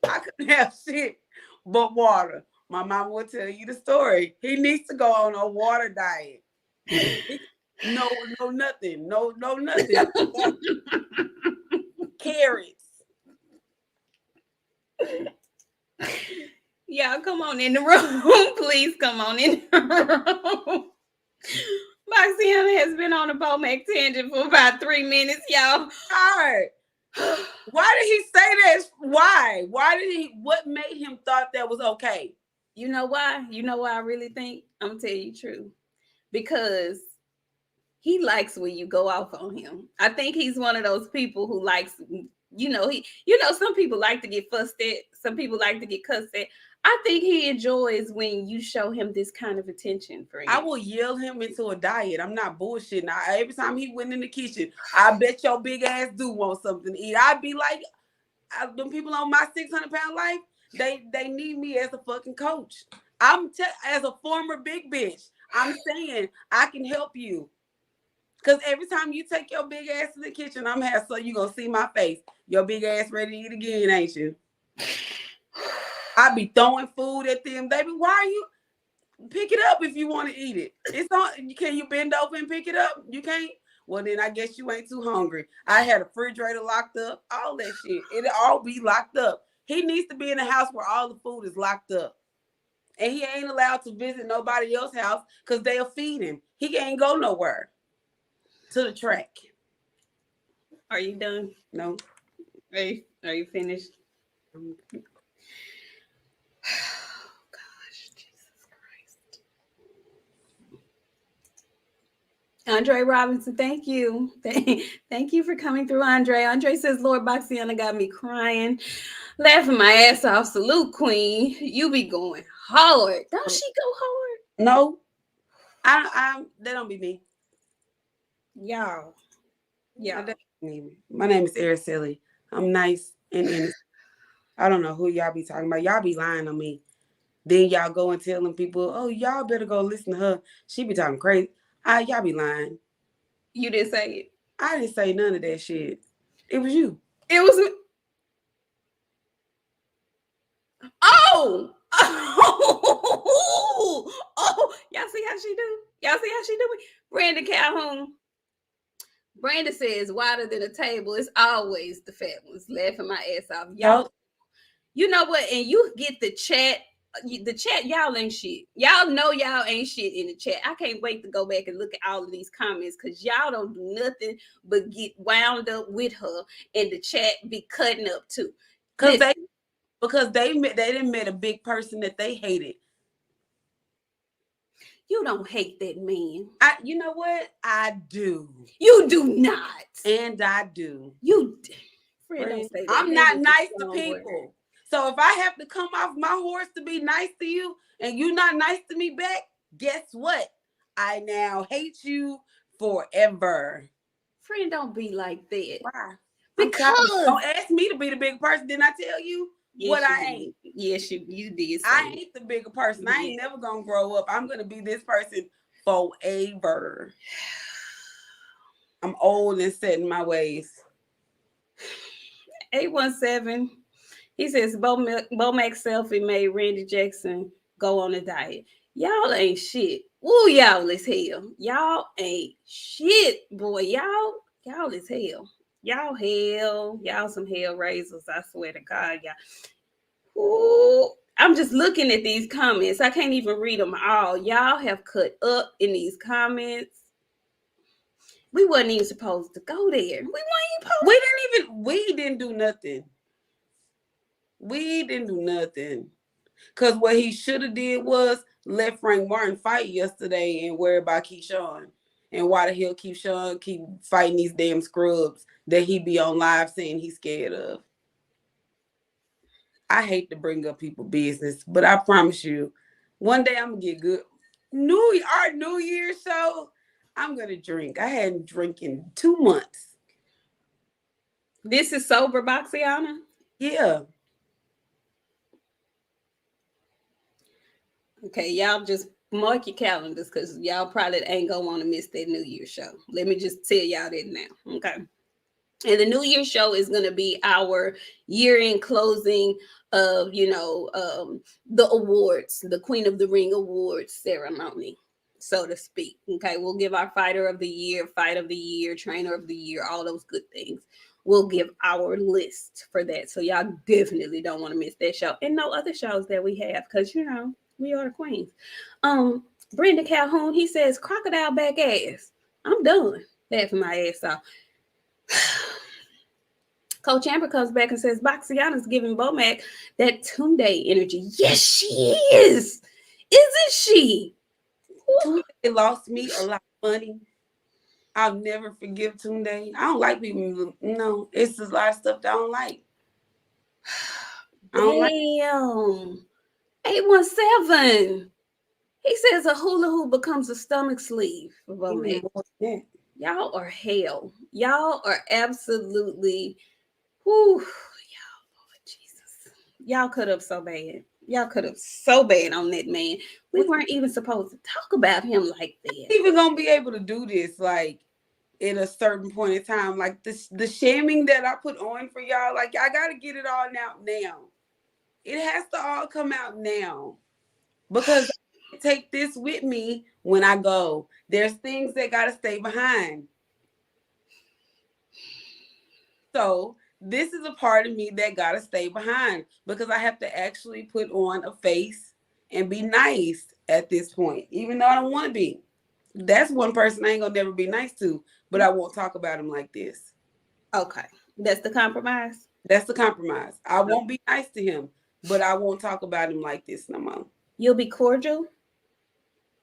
I couldn't have shit but water. My mama will tell you the story. He needs to go on a water diet. No, nothing. No, nothing. Carrots. Y'all come on in the room. Please come on in the room. Boxiana has been on a Bomac tangent for about 3 minutes, y'all. All right. Why did he say that? Why? What made him thought that was okay? You know why? You know why I really think? I'm going to tell you the truth. Because he likes when you go off on him. I think he's one of those people who likes, some people like to get fussed at. Some people like to get cussed at. I think he enjoys when you show him this kind of attention for him. I will yell him into a diet. I'm not bullshitting. Every time he went in the kitchen, I bet your big ass do want something to eat. I'd be like, them people on my 600-pound life, they need me as a fucking coach. As a former big bitch, I'm saying I can help you. Because every time you take your big ass to the kitchen, so you going to see my face. Your big ass ready to eat again, ain't you? I be throwing food at them. They be, why are you? Pick it up if you want to eat it. It's on. Can you bend over and pick it up? You can't? Well, then I guess you ain't too hungry. I had a refrigerator locked up. All that shit. It'll all be locked up. He needs to be in a house where all the food is locked up. And he ain't allowed to visit nobody else's house because they'll feed him. He can't go nowhere. To the track. Are you done? No. Are you finished? Andre Robinson, thank you. Thank you for coming through, Andre. Andre says, Lord Boxiana got me crying, laughing my ass off. Salute, Queen. You be going hard. Don't she go hard? No. That don't be me. Y'all. My name is Araceli. I'm nice and innocent. I don't know who y'all be talking about. Y'all be lying on me. Then y'all go and telling people, oh, y'all better go listen to her. She be talking crazy. Y'all be lying. You didn't say it. I didn't say none of that shit. It was you. It was me. Oh! Y'all see how she do? Y'all see how she do it? Brandon Calhoun. Brandon says, wider than a table, it's always the fat ones. Laughing my ass off. Y'all, you know what? And you get the chat. The chat, y'all ain't shit. Y'all know y'all ain't shit in the chat. I can't wait to go back and look at all of these comments because y'all don't do nothing but get wound up with her, and the chat be cutting up too. Because they didn't met a big person that they hated. You don't hate that man. You know what? I do. You do not. And I do. Friend, don't say that. I'm not nice to people. So if I have to come off my horse to be nice to you and you not nice to me back, guess what? I now hate you forever. Friend, don't be like that. Why? Because don't ask me to be the big person. Didn't I tell you what I ain't? Yes, you did. I ain't the bigger person. I ain't never gonna grow up. I'm gonna be this person forever. I'm old and set in my ways. 817. He says Bomac selfie made Randy Jackson go on a diet. Y'all ain't shit. Ooh, y'all is hell. Y'all ain't shit, boy. Y'all is hell. Y'all hell. Y'all some hell raisers. I swear to God, y'all. Ooh, I'm just looking at these comments. I can't even read them all. Y'all have cut up in these comments. We wasn't even supposed to go there. We didn't do nothing. We didn't do nothing. Because what he should have did was let Frank Martin fight yesterday and worry about Keyshawn. And why the hell Keyshawn keep fighting these damn scrubs that he be on live saying he's scared of? I hate to bring up people business, but I promise you, one day I'm gonna get good. Our New Year's show, I'm gonna drink. I hadn't drank in 2 months. This is sober Boxiana? Yeah. Okay, y'all just mark your calendars because y'all probably ain't gonna want to miss that New Year's show. Let me just tell y'all that now. Okay. And the New Year's show is going to be our year-end closing of, the awards, the Queen of the Ring Awards ceremony, so to speak. Okay, we'll give our Fighter of the Year, Fight of the Year, Trainer of the Year, all those good things. We'll give our list for that. So y'all definitely don't want to miss that show. And no other shows that we have because, we are the queens. Brenda Calhoun, he says, crocodile back ass. I'm done laughing my ass off. Coach Amber comes back and says, Boxiana's giving Bomac that Tunde energy. Yes, she is. Isn't she? Tunde lost me a lot of money. I'll never forgive Tunde. I don't like people. No, it's just a lot of stuff that I don't like. Damn. 817. He says a hula hoop becomes a stomach sleeve for Bomac. Y'all are hell. Y'all are absolutely, y'all, Lord Jesus. Y'all cut up so bad. Y'all cut up so bad on that man. We weren't even supposed to talk about him like that. Even gonna be able to do this, like, at a certain point in time. Like, the shaming that I put on for y'all, like, I gotta get it all out now. It has to all come out now. Because I take this with me when I go. There's things that gotta stay behind. So this is a part of me that gotta stay behind because I have to actually put on a face and be nice at this point, even though I don't want to be. That's one person I ain't gonna never be nice to, but I won't talk about him like this. Okay, that's the compromise. That's the compromise. I won't be nice to him, but I won't talk about him like this no more. You'll be cordial?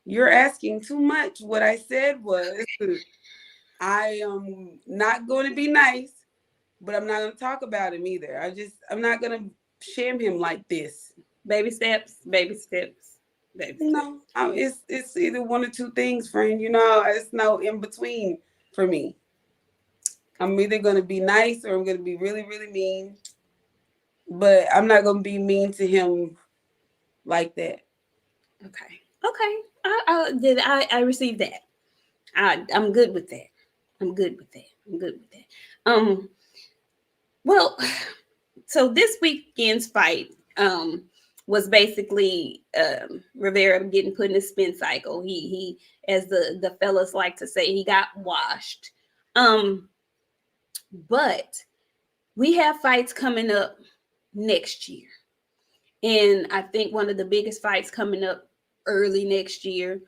You're asking too much. What I said was, I am not going to be nice, but I'm not going to talk about him either. I'm not going to shame him like this. Baby steps, baby steps, baby steps. No, it's either one or two things, friend. It's no in between for me. I'm either going to be nice or I'm going to be really, really mean. But I'm not going to be mean to him like that. Okay. I received that. I'm good with that. Well, so this weekend's fight was basically Rivera getting put in a spin cycle. He as the fellas like to say, he got washed. But we have fights coming up next year. And I think one of the biggest fights coming up early next year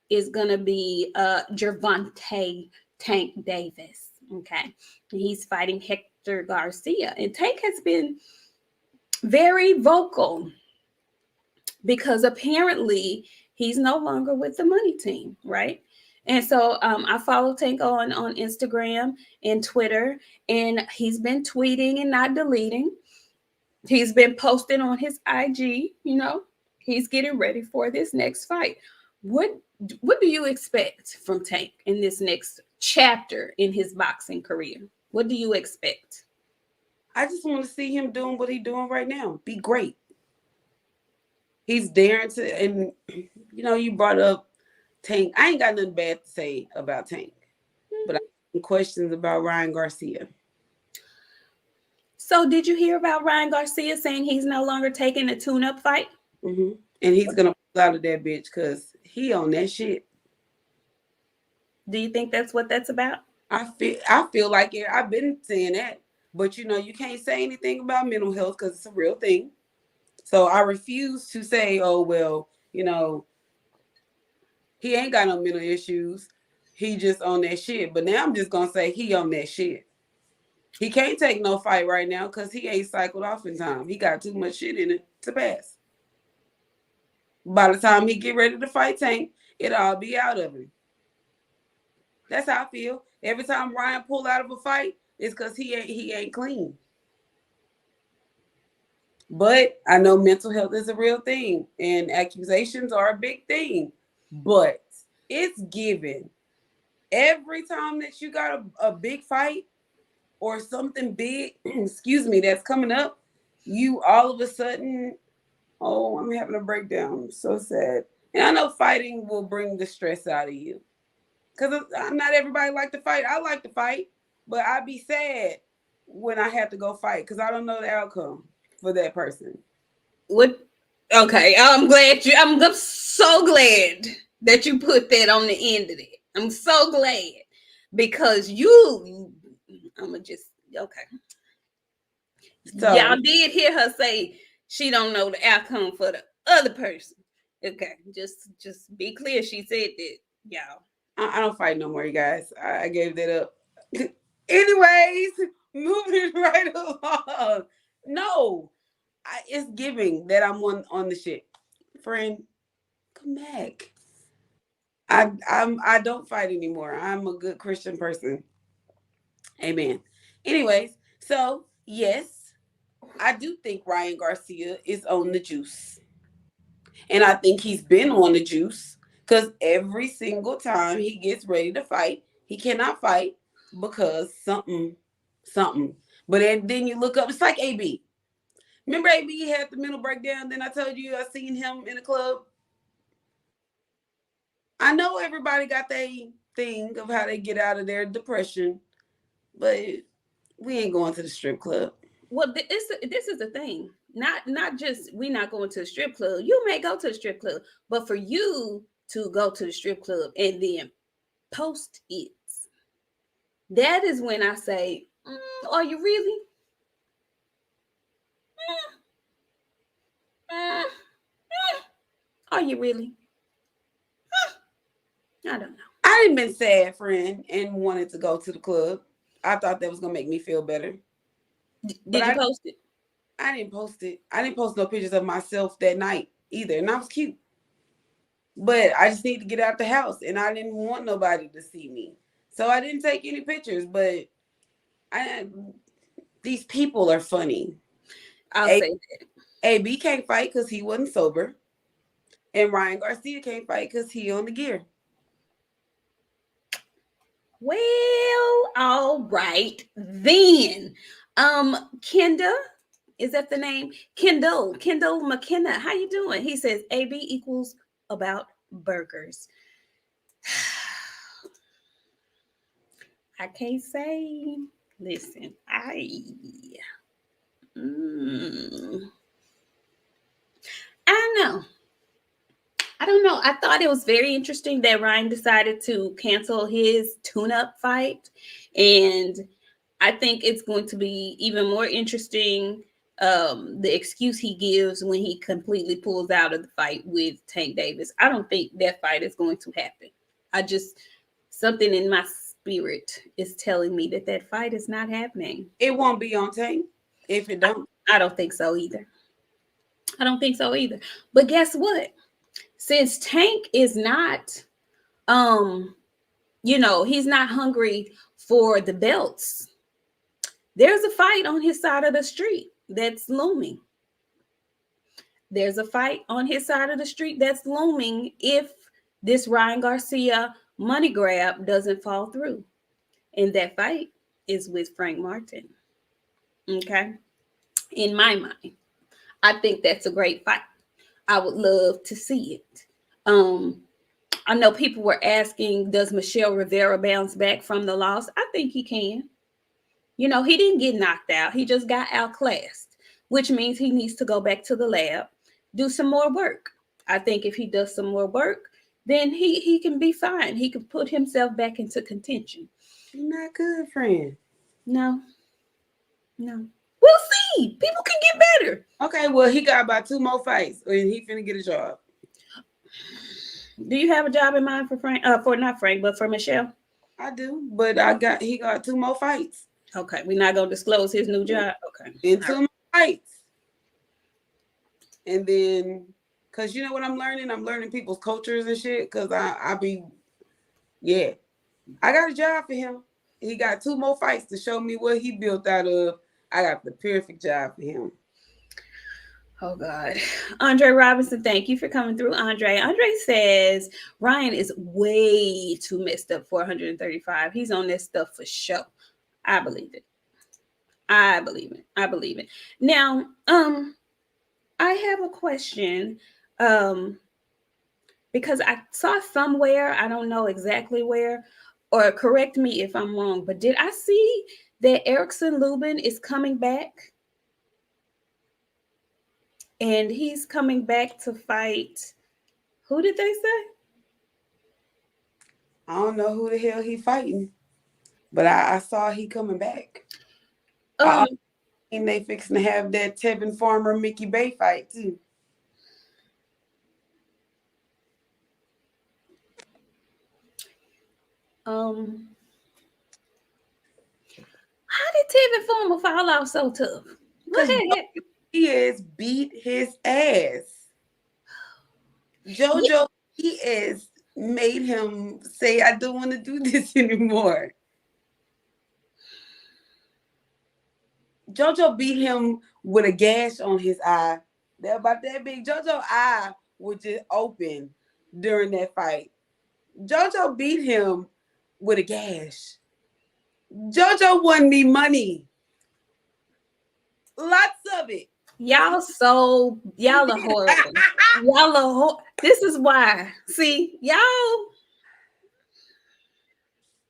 is going to be Gervonta Tank Davis. Okay. And he's fighting Hector Garcia. And Tank has been very vocal because apparently he's no longer with the money team, right? And so I follow Tank on Instagram and Twitter, and he's been tweeting and not deleting. He's been posting on his IG, he's getting ready for this next fight. What do you expect from Tank in this next chapter in his boxing career? What do you expect? I just want to see him doing what he's doing right now. Be great. He's daring to, and you brought up Tank. I ain't got nothing bad to say about Tank, but I have some questions about Ryan Garcia. So did you hear about Ryan Garcia saying he's no longer taking a tune-up fight? Mm-hmm. And he's going to pull out of that bitch because he on that shit. Do you think that's what that's about? I feel like it. I've been saying that. But, you can't say anything about mental health because it's a real thing. So I refuse to say, oh, well, he ain't got no mental issues. He just on that shit. But now I'm just going to say he on that shit. He can't take no fight right now because he ain't cycled off in time. He got too much shit in it to pass. By the time he get ready to fight Tank, it'll all be out of him. That's how I feel. Every time Ryan pull out of a fight, it's because he ain't clean. But I know mental health is a real thing and accusations are a big thing. But it's given. Every time that you got a big fight or something big, excuse me, that's coming up, you all of a sudden, oh, I'm having a breakdown. I'm so sad. And I know fighting will bring the stress out of you. Because not everybody like to fight. I like to fight, but I'd be sad when I have to go fight because I don't know the outcome for that person. What? Okay, I'm so glad that you put that on the end of it. I'm so glad because I'ma just okay. So y'all did hear her say she don't know the outcome for the other person. Okay, just be clear. She said that, y'all. I don't fight no more, you guys. I gave that up. Anyways, moving right along. No, it's giving that I'm on the shit. Friend, come back. I don't fight anymore. I'm a good Christian person. Amen. Anyways, so yes, I do think Ryan Garcia is on the juice. And I think he's been on the juice because every single time he gets ready to fight, he cannot fight because something. But then you look up, it's like AB. Remember AB had the mental breakdown? Then I told you I seen him in the club. I know everybody got their thing of how they get out of their depression, but we ain't going to the strip club. Well, this is the thing. Not just we not going to the strip club. You may go to the strip club, but for you to go to the strip club and then post it, that is when I say, are you really? Are you really? I don't know. I didn't been sad, friend, and wanted to go to the club. I thought that was gonna make me feel better. Did you post it? I didn't post it. I didn't post no pictures of myself that night either, and I was cute. But I just need to get out the house, and I didn't want nobody to see me, so I didn't take any pictures. But these people are funny. I'll say that. AB can't fight because he wasn't sober, and Ryan Garcia can't fight because he on the gear. Well, all right then. Kenda, is that the name? Kendall McKenna. How you doing? He says AB equals about burgers. I can't say. Listen, I don't know. I don't know. I thought it was very interesting that Ryan decided to cancel his tune-up fight. And I think it's going to be even more interesting the excuse he gives when he completely pulls out of the fight with Tank Davis. I don't think that fight is going to happen. Something in my spirit is telling me that fight is not happening. It won't be on Tank if it don't. I don't think so either. But guess what? Since Tank is not, he's not hungry for the belts, there's a fight on his side of the street that's looming. If this Ryan Garcia money grab doesn't fall through. And that fight is with Frank Martin. Okay? In my mind, I think that's a great fight. I would love to see it. I know people were asking, does Michelle Rivera bounce back from the loss? I think he can. He didn't get knocked out. He just got outclassed, which means he needs to go back to the lab, do some more work. I think if he does some more work, then he can be fine. He can put himself back into contention. Not good, friend. No. We'll see. People can get better. Okay, well, he got about 2 more fights and he finna get a job. Do you have a job in mind for Frank? For not Frank, but for Michelle? I do, but he got 2 more fights. Okay, we're not gonna disclose his new job. Okay. And 2 more fights. And then Cause you know what I'm learning? I'm learning people's cultures and shit. Cause I be, yeah. I got a job for him. He got 2 more fights to show me what he built out of. I got the perfect job for him. Oh God. Andre Robinson, thank you for coming through. Andre says Ryan is way too messed up for 135. He's on this stuff for sure. I believe it. I believe it. I believe it. Now, I have a question. Because I saw somewhere, I don't know exactly where, or correct me if I'm wrong, but did I see that Erickson Lubin is coming back? And he's coming back to fight. Who did they say? I don't know who the hell he fighting, but I saw he coming back. I Um, think they fixing to have that Tevin Farmer Mickey Bay fight too. um, how did Tevin Farmer fall out so tough? What Cause happened? Diaz beat his ass. Yeah, Jojo Diaz made him say, "I don't want to do this anymore." Jojo beat him with a gash on his eye. That about that big. Jojo eye was just open during that fight. Jojo beat him with a gash. Jojo won me money. Lots of it. y'all are horrible. This is why. See,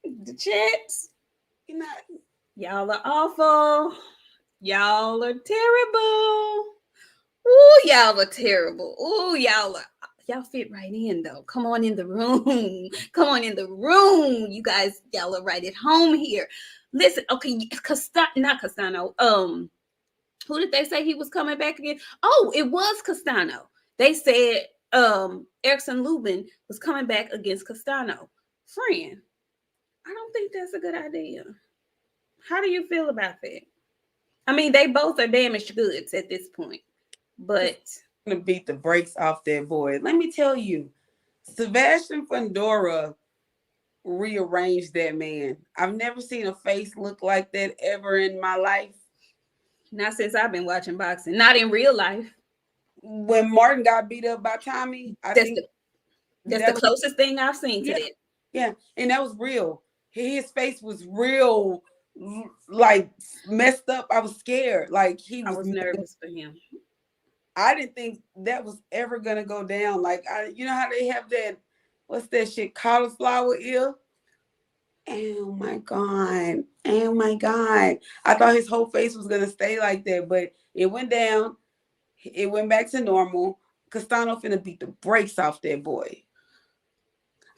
the chats, You know, y'all are awful. Y'all are terrible. Ooh, y'all are terrible. Ooh, y'all fit right in though. Come on in the room. Come on in the room. You guys, y'all are right at home here. Listen, okay, not Castano. Who did they say he was coming back again? Oh, it was Castano. They said Erickson Lubin was coming back against Castano. Friend, I don't think that's a good idea. How do you feel about that? I mean, they both are damaged goods at this point, but gonna beat the brakes off that boy. Let me tell you, Sebastian Fundora rearranged that man. I've never seen a face look like that ever in my life. not since I've been watching boxing. Not in real life. When Martin got beat up by Tommy, I That's think the that's the that was, closest thing I've seen to yeah, that. yeah, and that was real. His face was real, like messed up. I was scared. Like he I was. was nervous for him. I didn't think that was ever gonna go down. Like you know how they have that, what's that shit, cauliflower ear? Oh my god! Oh my god! I thought his whole face was gonna stay like that, but it went down. It went back to normal. Castano finna beat the brakes off that boy.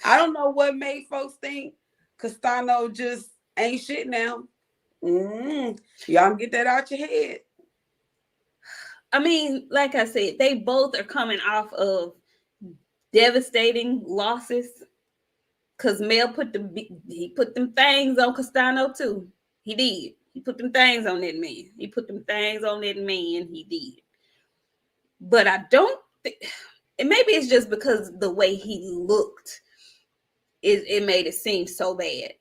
I don't know what made folks think Castano just ain't shit now. Y'all get that out your head. I mean, like I said, they both are coming off of devastating losses. Cause Mel he put them things on Castano too. He did. He put them things on that man. He put them things on that man. He did. But I don't think, and maybe it's just because the way he looked, it made it seem so bad.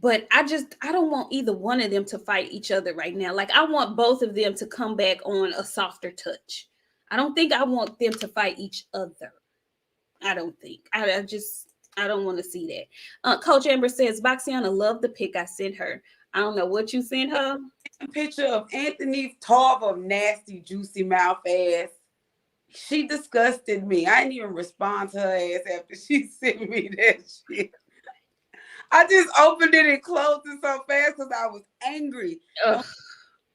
But I don't want either one of them to fight each other right now. Like I want both of them to come back on a softer touch. I don't think I want them to fight each other. I don't think. I don't want to see that. Coach Amber says Boxiana loved the pic I sent her. I don't know what you sent her. A picture of Anthony Tarver, nasty, juicy mouth ass. She disgusted me. I didn't even respond to her ass after she sent me that shit. I just opened it and closed it so fast because I was angry. Ugh.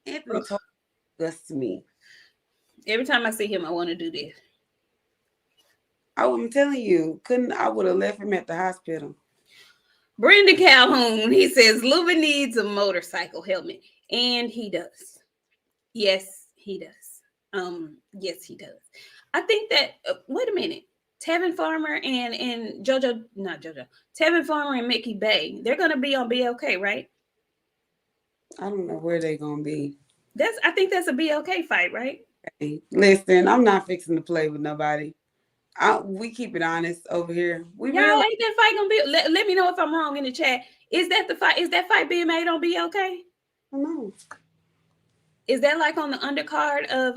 Anthony Tarver disgusts me. Every time I see him, I want to do this. I'm telling you, I would have left him at the hospital. Brendan Calhoun, he says Luba needs a motorcycle helmet. And he does. Yes, he does. Yes, he does. I think that wait a minute. Tevin Farmer and Jojo, not Jojo, Tevin Farmer and Mickey Bay, they're gonna be on BLK, right? I don't know where they're gonna be. I think that's a BLK fight, right? Hey, listen, I'm not fixing to play with nobody. We keep it honest over here. We Y'all, real. ain't that fight gonna be? Let me know if I'm wrong in the chat. Is that the fight? Is that fight being made on BLK? No. Is that like on the undercard of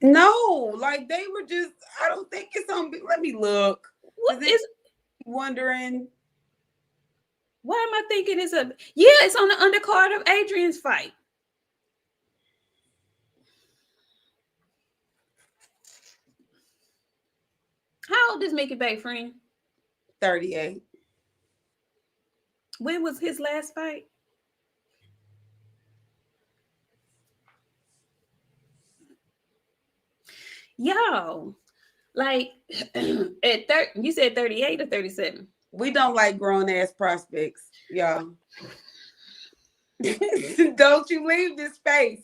No, like they were just. I don't think it's on. Let me look. what Is it is? wondering? Why am I thinking it's a? Yeah, it's on the undercard of Adrian's fight. How old is Mickey Bay, friend? 38. When was his last fight? Y'all, like at 30, you said 38 or 37? We don't like grown ass prospects, y'all. Don't you leave this space.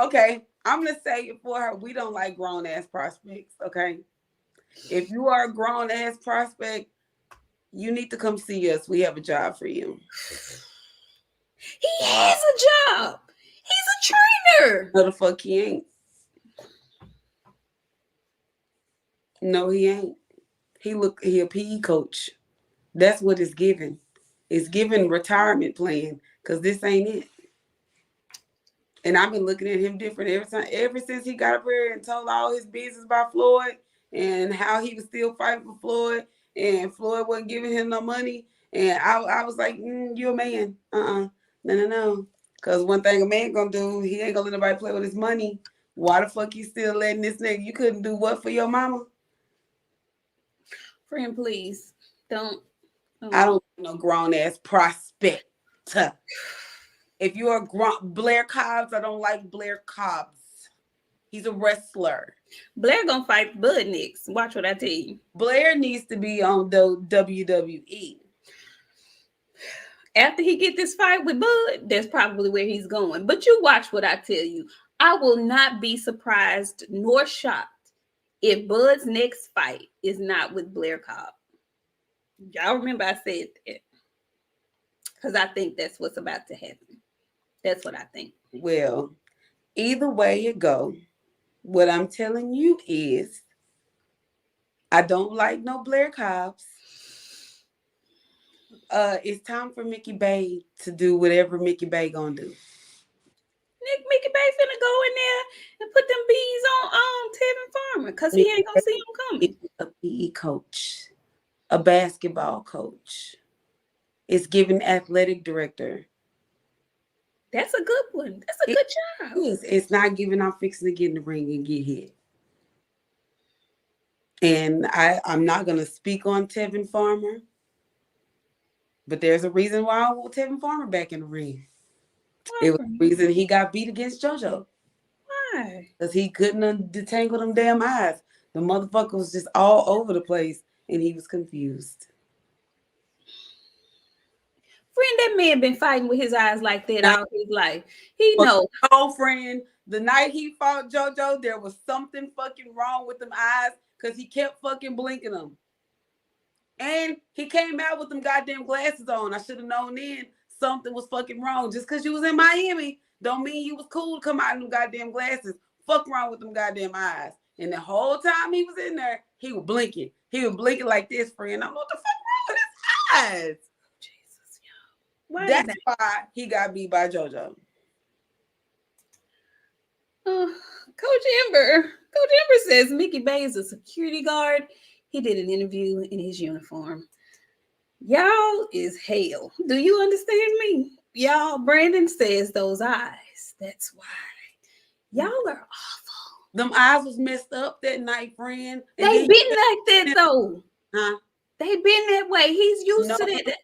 Okay, I'm gonna say it for her. We don't like grown ass prospects. Okay, if you are a grown ass prospect, you need to come see us. We have a job for you. He has a job. He's a trainer. No, the fuck he ain't. No, he ain't. He a PE coach. That's what it's given. It's given retirement plan because this ain't it. And I've been looking at him different ever since he got up here and told all his business about Floyd and how he was still fighting for Floyd and Floyd wasn't giving him no money. And I was like, you a man. No. Because one thing a man gonna do, he ain't gonna let nobody play with his money. Why the fuck you still letting this nigga? You couldn't do what for your mama? Friend, please don't. I don't know grown ass prospect. If you're a Blair Cobbs, I don't like Blair Cobbs. He's a wrestler. Blair gonna fight Bud next. Watch what I tell you. Blair needs to be on the WWE. After he get this fight with Bud, that's probably where he's going. But you watch what I tell you. I will not be surprised nor shocked if Bud's next fight is not with Blair Cobb. Y'all remember I said that because I think that's what's about to happen. That's what I think. Well, either way you go, what I'm telling you is I don't like no Blair Cobbs. It's time for Mickey Bay to do whatever Mickey Bay gonna do. Mickey Bay finna go in there and put them bees on Tevin Farmer because he ain't gonna see him coming. A PE coach, a basketball coach. It's giving athletic director. That's a good one. That's a good job. It's not giving I'm fixing to get in the ring and get hit. And I'm not going to speak on Tevin Farmer, but there's a reason why I want Tevin Farmer back in the ring. It was the reason he got beat against Jojo. Why? Because he couldn't detangle them damn eyes. The motherfucker was just all over the place, and he was confused. Friend, that man been fighting with his eyes like that all his life. He knows. Oh, friend, the night he fought Jojo, there was something fucking wrong with them eyes because he kept fucking blinking them. And he came out with them goddamn glasses on. I should have known then something was fucking wrong. Just because you was in Miami don't mean you was cool to come out in them goddamn glasses. Fuck wrong with them goddamn eyes. And the whole time he was in there, he was blinking. He was blinking like this, friend. I'm like, what the fuck wrong with his eyes? Jesus, yo. That's why he got beat by Jojo. Coach Ember says Mickey Bay is a security guard. He did an interview in his uniform. Y'all is hell. Do you understand me? Y'all, Brandon says those eyes. That's why. Y'all are awful. Them eyes was messed up that night, friend. They been like that though. Huh? They been that way. He's used to that.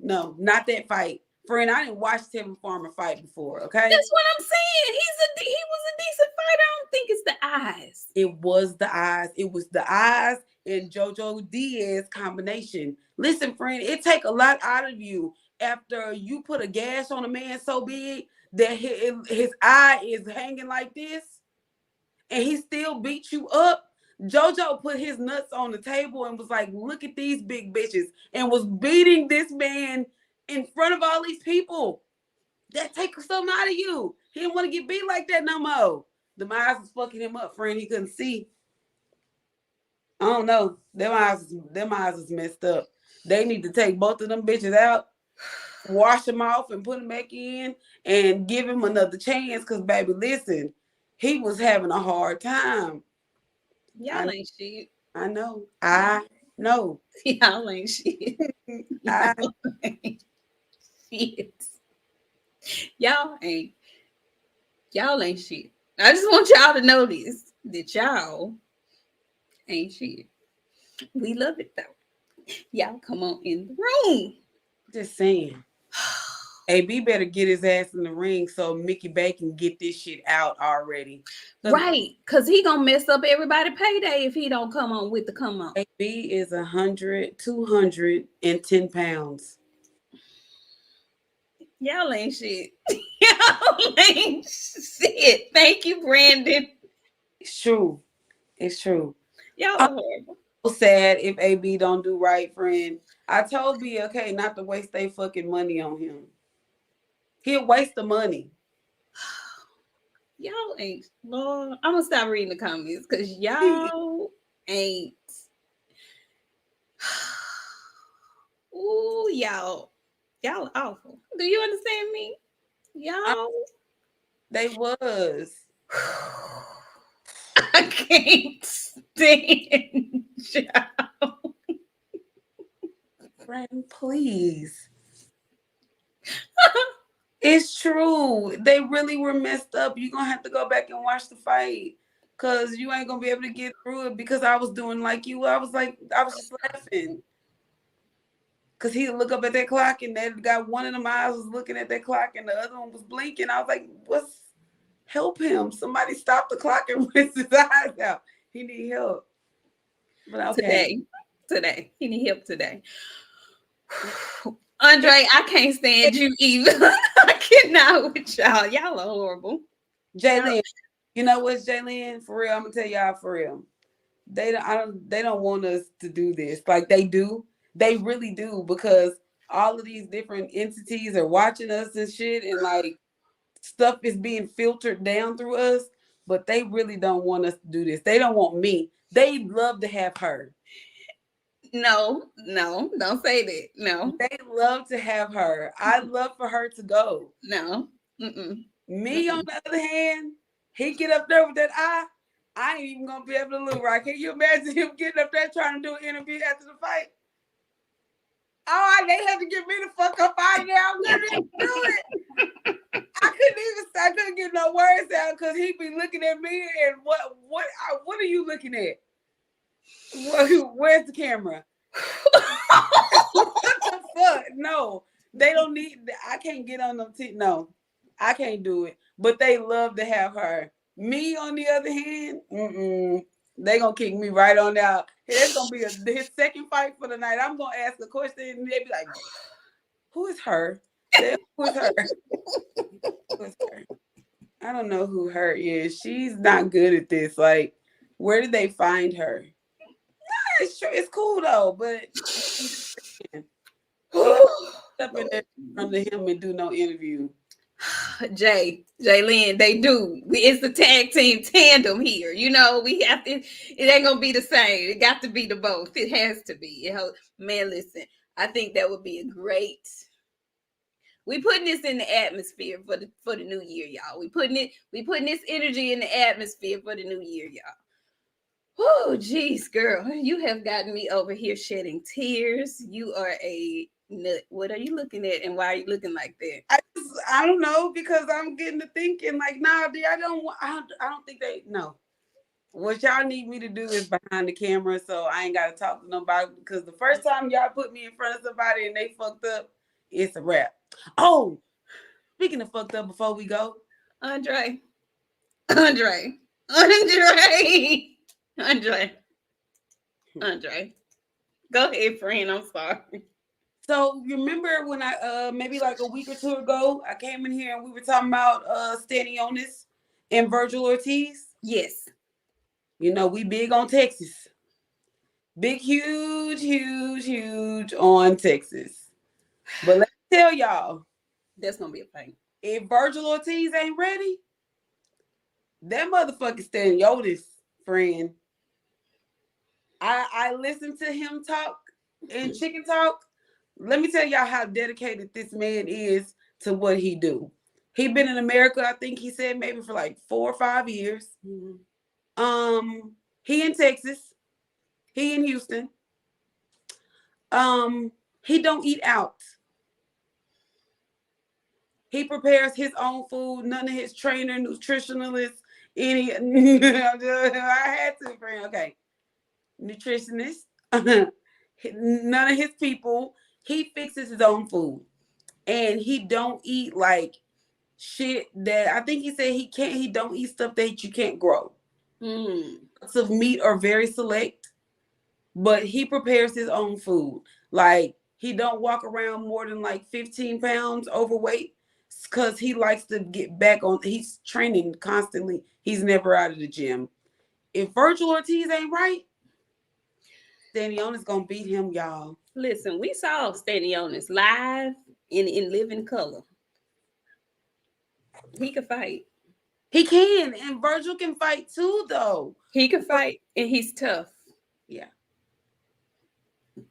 No, not that fight. Friend, I didn't watch Tevin Farmer fight before, okay? That's what I'm saying. He was a decent fighter. I don't think it's the eyes. It was the eyes. It was the eyes and Jojo Diaz combination. Listen, friend, it take a lot out of you after you put a gash on a man so big that his eye is hanging like this and he still beat you up. Jojo put his nuts on the table and was like, look at these big bitches, and was beating this man in front of all these people. That takes something out of you. He didn't want to get beat like that no more. The eyes was fucking him up, friend. He couldn't see. I don't know. Them eyes is messed up. They need to take both of them bitches out, wash them off, and put them back in, and give him another chance. Cause baby, listen, he was having a hard time. Y'all ain't shit. I know. I know. Y'all ain't shit. I Y'all ain't shit. Y'all ain't. Y'all ain't shit. I just want y'all to know this, that y'all ain't shit. We love it though. Y'all come on in the room. just saying. AB better get his ass in the ring so Mickey Bay can get this shit out already. Right, because he gonna mess up everybody payday if he don't come on with the come on. AB is 210 pounds. Y'all ain't shit. Y'all ain't shit. Thank you, Brandon. It's true. It's true. Y'all are horrible. So sad if AB don't do right, friend. I told BLK not to waste their fucking money on him. He'll waste the money. Y'all ain't. Lord, I'm gonna stop reading the comments because y'all ain't. Ooh, y'all awful. Do you understand me? Y'all. They was. I can't stand y'all. Friend, please. It's true. They really were messed up. You're gonna have to go back and watch the fight. Cause you ain't gonna be able to get through it because I was doing like you. I was just laughing. Cause he'd look up at that clock and that guy, one of them eyes was looking at that clock and the other one was blinking. I was like, help him. Somebody stop the clock and rinse his eyes out. He need help. But okay. Today. He need help today. Andre, I can't stand you either. I cannot with y'all. Y'all are horrible. Jaylin, you know what's Jaylin? For real, I'm gonna tell y'all for real. They don't want us to do this. Like they do. They really do, because all of these different entities are watching us and shit, and like stuff is being filtered down through us, but they really don't want us to do this. They don't want me. They love to have her. No, don't say that. No. They love to have her. I love for her to go. No. Me, on the other hand, he get up there with that eye. I ain't even gonna be able to look right. Can you imagine him getting up there trying to do an interview after the fight? Oh, they had to get me the fuck up out of there. I couldn't even do it. I couldn't get no words out because he'd be looking at me and what are you looking at? Where's the camera? What the fuck? No, they don't need. I can't get on them. No, I can't do it. But they love to have her. Me, on the other hand, they gonna kick me right on out. It's gonna be his second fight for the night. I'm gonna ask a question and they be like, "Who is her? Who is her? Who is her?" I don't know who her is. She's not good at this. Like, where did they find her? Nah, it's true. It's cool though, but up in there in front of him and do no interview. Jaylin, they do. It's the tag team tandem here. You know, we have to. It ain't gonna be the same. It got to be the both. It has to be. Man, listen. I think that would be a great. We putting this in the atmosphere for the new year, y'all. We putting this energy in the atmosphere for the new year, y'all. Oh, geez, girl, you have gotten me over here shedding tears. You are a nut. What are you looking at, and why are you looking like that? I don't know, because I'm getting to thinking like, nah, I don't think they know. What y'all need me to do is behind the camera, so I ain't gotta talk to nobody. Because the first time y'all put me in front of somebody and they fucked up, it's a wrap. Oh, speaking of fucked up, before we go, Andre, go ahead, friend. I'm sorry. So you remember when I maybe like a week or two ago, I came in here and we were talking about Stanionis and Virgil Ortiz? Yes. You know, we big on Texas. Big, huge on Texas. But let me tell y'all, that's gonna be a fight. If Virgil Ortiz ain't ready, that motherfucker Staniotis, friend. I listened to him talk in Chicken Talk. Let me tell y'all how dedicated this man is to what he do. He been in America, I think he said maybe for like 4 or 5 years. He in Texas. He in Houston. He don't eat out. He prepares his own food. None of his trainer, nutritionalists, any. I had to, friend. Okay, nutritionist. None of his people. He fixes his own food, and he don't eat like shit that I think he said he can't. He don't eat stuff that you can't grow. Lots of meat are very select, but he prepares his own food. Like he don't walk around more than like 15 pounds overweight because he likes to get back on. He's training constantly. He's never out of the gym. If Virgil Ortiz ain't right, Stanionis gonna beat him, y'all. Listen, we saw Stanionis live in living color. He can fight. He can, and Virgil can fight too, though. He can fight, and he's tough. Yeah.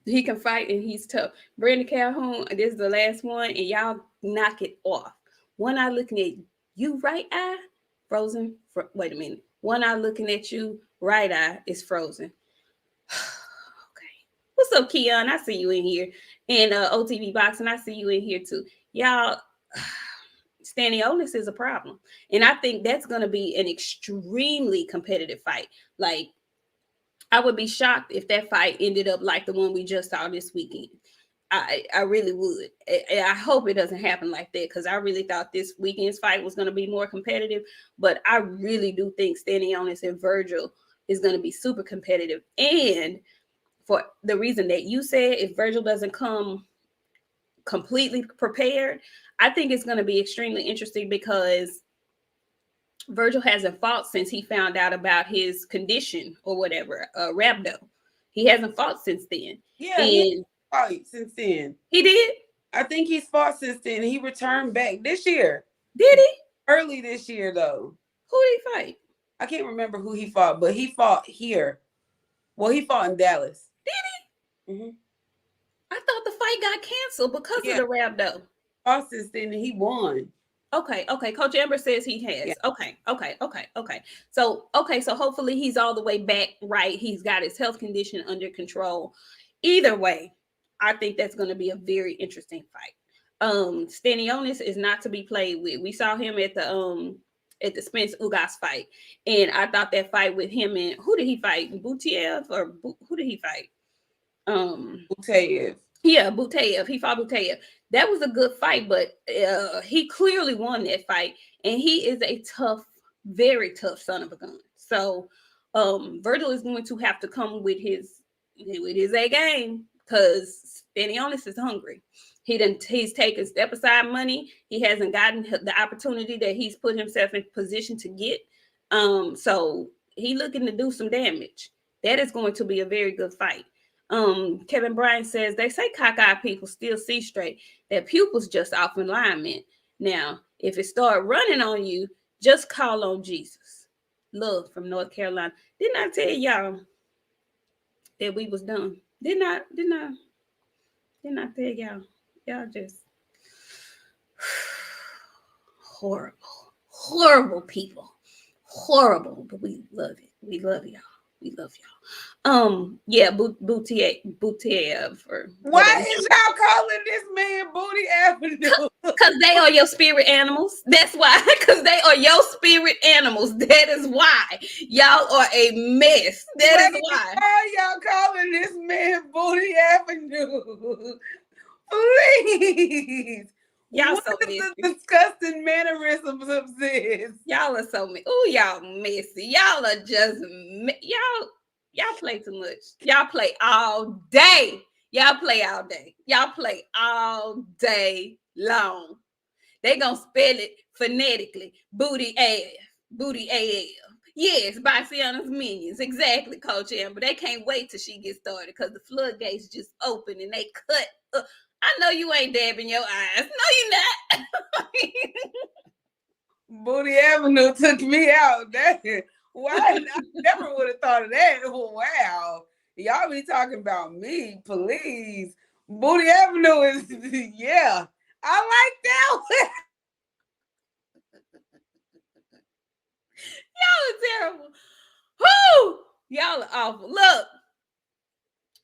He can fight, and he's tough. Brandon Calhoun, this is the last one, and y'all knock it off. One eye looking at you, right eye, frozen. Wait a minute. One eye looking at you, right eye is frozen. Okay. What's up, Keon? I see you in here. And OTV Boxing, I see you in here too. Y'all, Stanionis is a problem. And I think that's going to be an extremely competitive fight. Like, I would be shocked if that fight ended up like the one we just saw this weekend. I really would. I hope it doesn't happen like that because I really thought this weekend's fight was going to be more competitive. But I really do think Stanionis and Virgil is going to be super competitive. And for the reason that you said, if Virgil doesn't come completely prepared, I think it's going to be extremely interesting because Virgil hasn't fought since he found out about his condition or whatever, rhabdo. He hasn't fought since then. Yeah, he fought since then. He did? I think he's fought since then. He returned back this year. Did he? Early this year, though. Who did he fight? I can't remember who he fought, but he fought here. Well, he fought in Dallas. Did he? Mm-hmm. I thought the fight got canceled because of the rhabdo. Fought since then, and he won. Okay. Coach Amber says he has. Yeah. Okay. So hopefully he's all the way back right. He's got his health condition under control. Either way, I think that's going to be a very interesting fight. Stanionis is not to be played with. We saw him at the Spence Ugas fight, and I thought that fight with him and who did he fight? Butaev or who did he fight? Butaev. Yeah, Butaev. He fought Butaev. That was a good fight, but he clearly won that fight, and he is a tough, very tough son of a gun. So Virgil is going to have to come with his A game because Stanionis is hungry. He's taken step aside money. He hasn't gotten the opportunity that he's put himself in position to get. So he's looking to do some damage. That is going to be a very good fight. Kevin Bryan says they say cockeyed people still see straight. That pupils just off alignment. Now, if it start running on you, just call on Jesus. Love from North Carolina. Didn't I tell y'all that we was done? Didn't I tell y'all? Y'all just horrible people. Horrible, but we love it. We love y'all. We love y'all. Yeah, Butaev or why is y'all calling this man Booty Avenue? Because they are your spirit animals. That's why. Because they are your spirit animals. That is why y'all are a mess. That is why. Why y'all calling this man Booty Avenue? Please. Y'all what so is messy. the disgusting mannerisms of this? Y'all are so messy. Oh, y'all messy. Y'all are just y'all play too much. Y'all play all day. Y'all play all day. Y'all play all day long. They gonna spell it phonetically. Booty AF. Yes, by Sienna's Minions. Exactly, Coach Amber. They can't wait till she gets started because the floodgates just open and they cut. I know you ain't dabbing your eyes. No, you're not. Booty Avenue took me out. Why? I never would have thought of that. Wow. Y'all be talking about me, please. Booty Avenue is, yeah. I like that one. Y'all are terrible. Whoo! Y'all are awful. Look,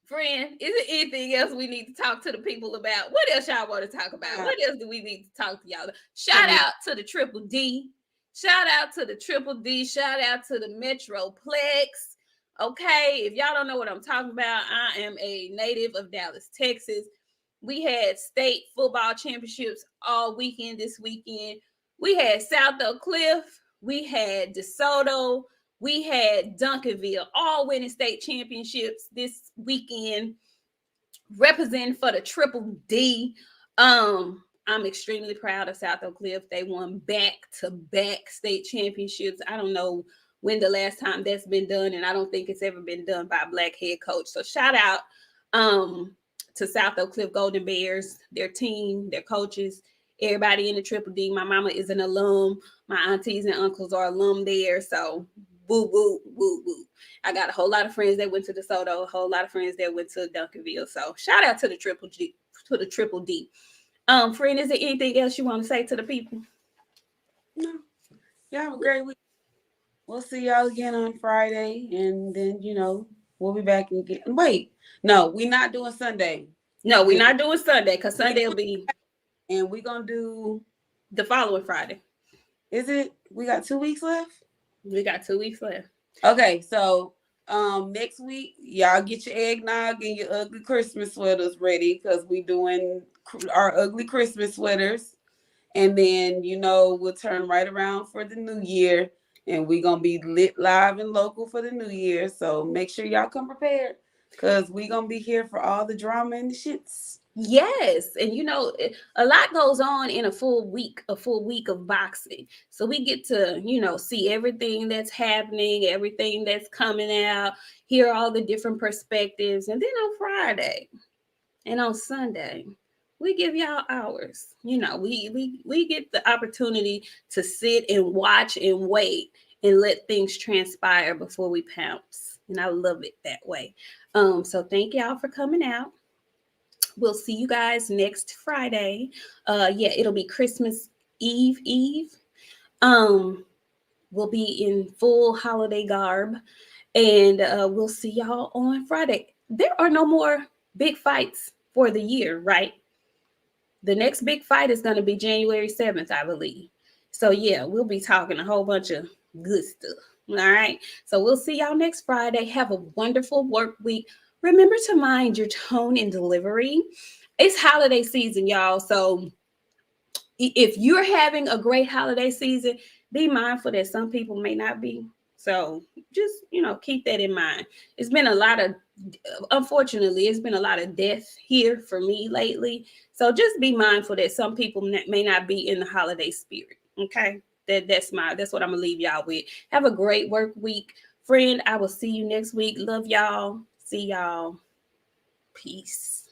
friend, is there anything else we need to talk to the people about? What else y'all want to talk about? What else do we need to talk to y'all about? Shout out to the Triple D. Shout out to the Triple D. Shout out to the Metroplex. Okay, if y'all don't know what I'm talking about, I am a native of Dallas, Texas. We had state football championships all weekend this weekend. We had South Oak Cliff. We had DeSoto. We had Duncanville, all winning state championships this weekend, representing for the Triple D. I'm extremely proud of South Oak Cliff. They won back-to-back state championships. I don't know when the last time that's been done, and I don't think it's ever been done by a Black head coach. So shout out to South Oak Cliff Golden Bears, their team, their coaches, everybody in the Triple D. My mama is an alum. My aunties and uncles are alum there. So woo, woo, woo, woo. I got a whole lot of friends that went to DeSoto, a whole lot of friends that went to Duncanville. So shout out to the Triple D. Friend, is there anything else you want to say to the people? No. Y'all have a great week. We'll see y'all again on Friday, and then we'll be back again. Wait, no, we're not doing Sunday. No, we're not doing Sunday because Sunday will be. And we're gonna do the following Friday. Is it? We got 2 weeks left. We got 2 weeks left. Okay, so next week y'all get your eggnog and your ugly Christmas sweaters ready because we doing our ugly Christmas sweaters, and then we'll turn right around for the new year, and we're gonna be lit live and local for the new year. So make sure y'all come prepared because we're gonna be here for all the drama and the shits. Yes, and a lot goes on in a full week of boxing. So we get to, see everything that's happening, everything that's coming out, hear all the different perspectives. And then on Friday and on Sunday, we give y'all hours. We get the opportunity to sit and watch and wait and let things transpire before we pounce. And I love it that way. So thank y'all for coming out. We'll see you guys next Friday. It'll be Christmas Eve. We'll be in full holiday garb, and we'll see y'all on Friday. There are no more big fights for the year, right? The next big fight is going to be January 7th, I believe. So we'll be talking a whole bunch of good stuff. All right. So we'll see y'all next Friday. Have a wonderful work week. Remember to mind your tone and delivery. It's holiday season, y'all. So if you're having a great holiday season, be mindful that some people may not be. So just, keep that in mind. Unfortunately, it's been a lot of death here for me lately. So just be mindful that some people may not be in the holiday spirit. Okay. That's what I'm going to leave y'all with. Have a great work week. Friend, I will see you next week. Love y'all. See y'all. Peace.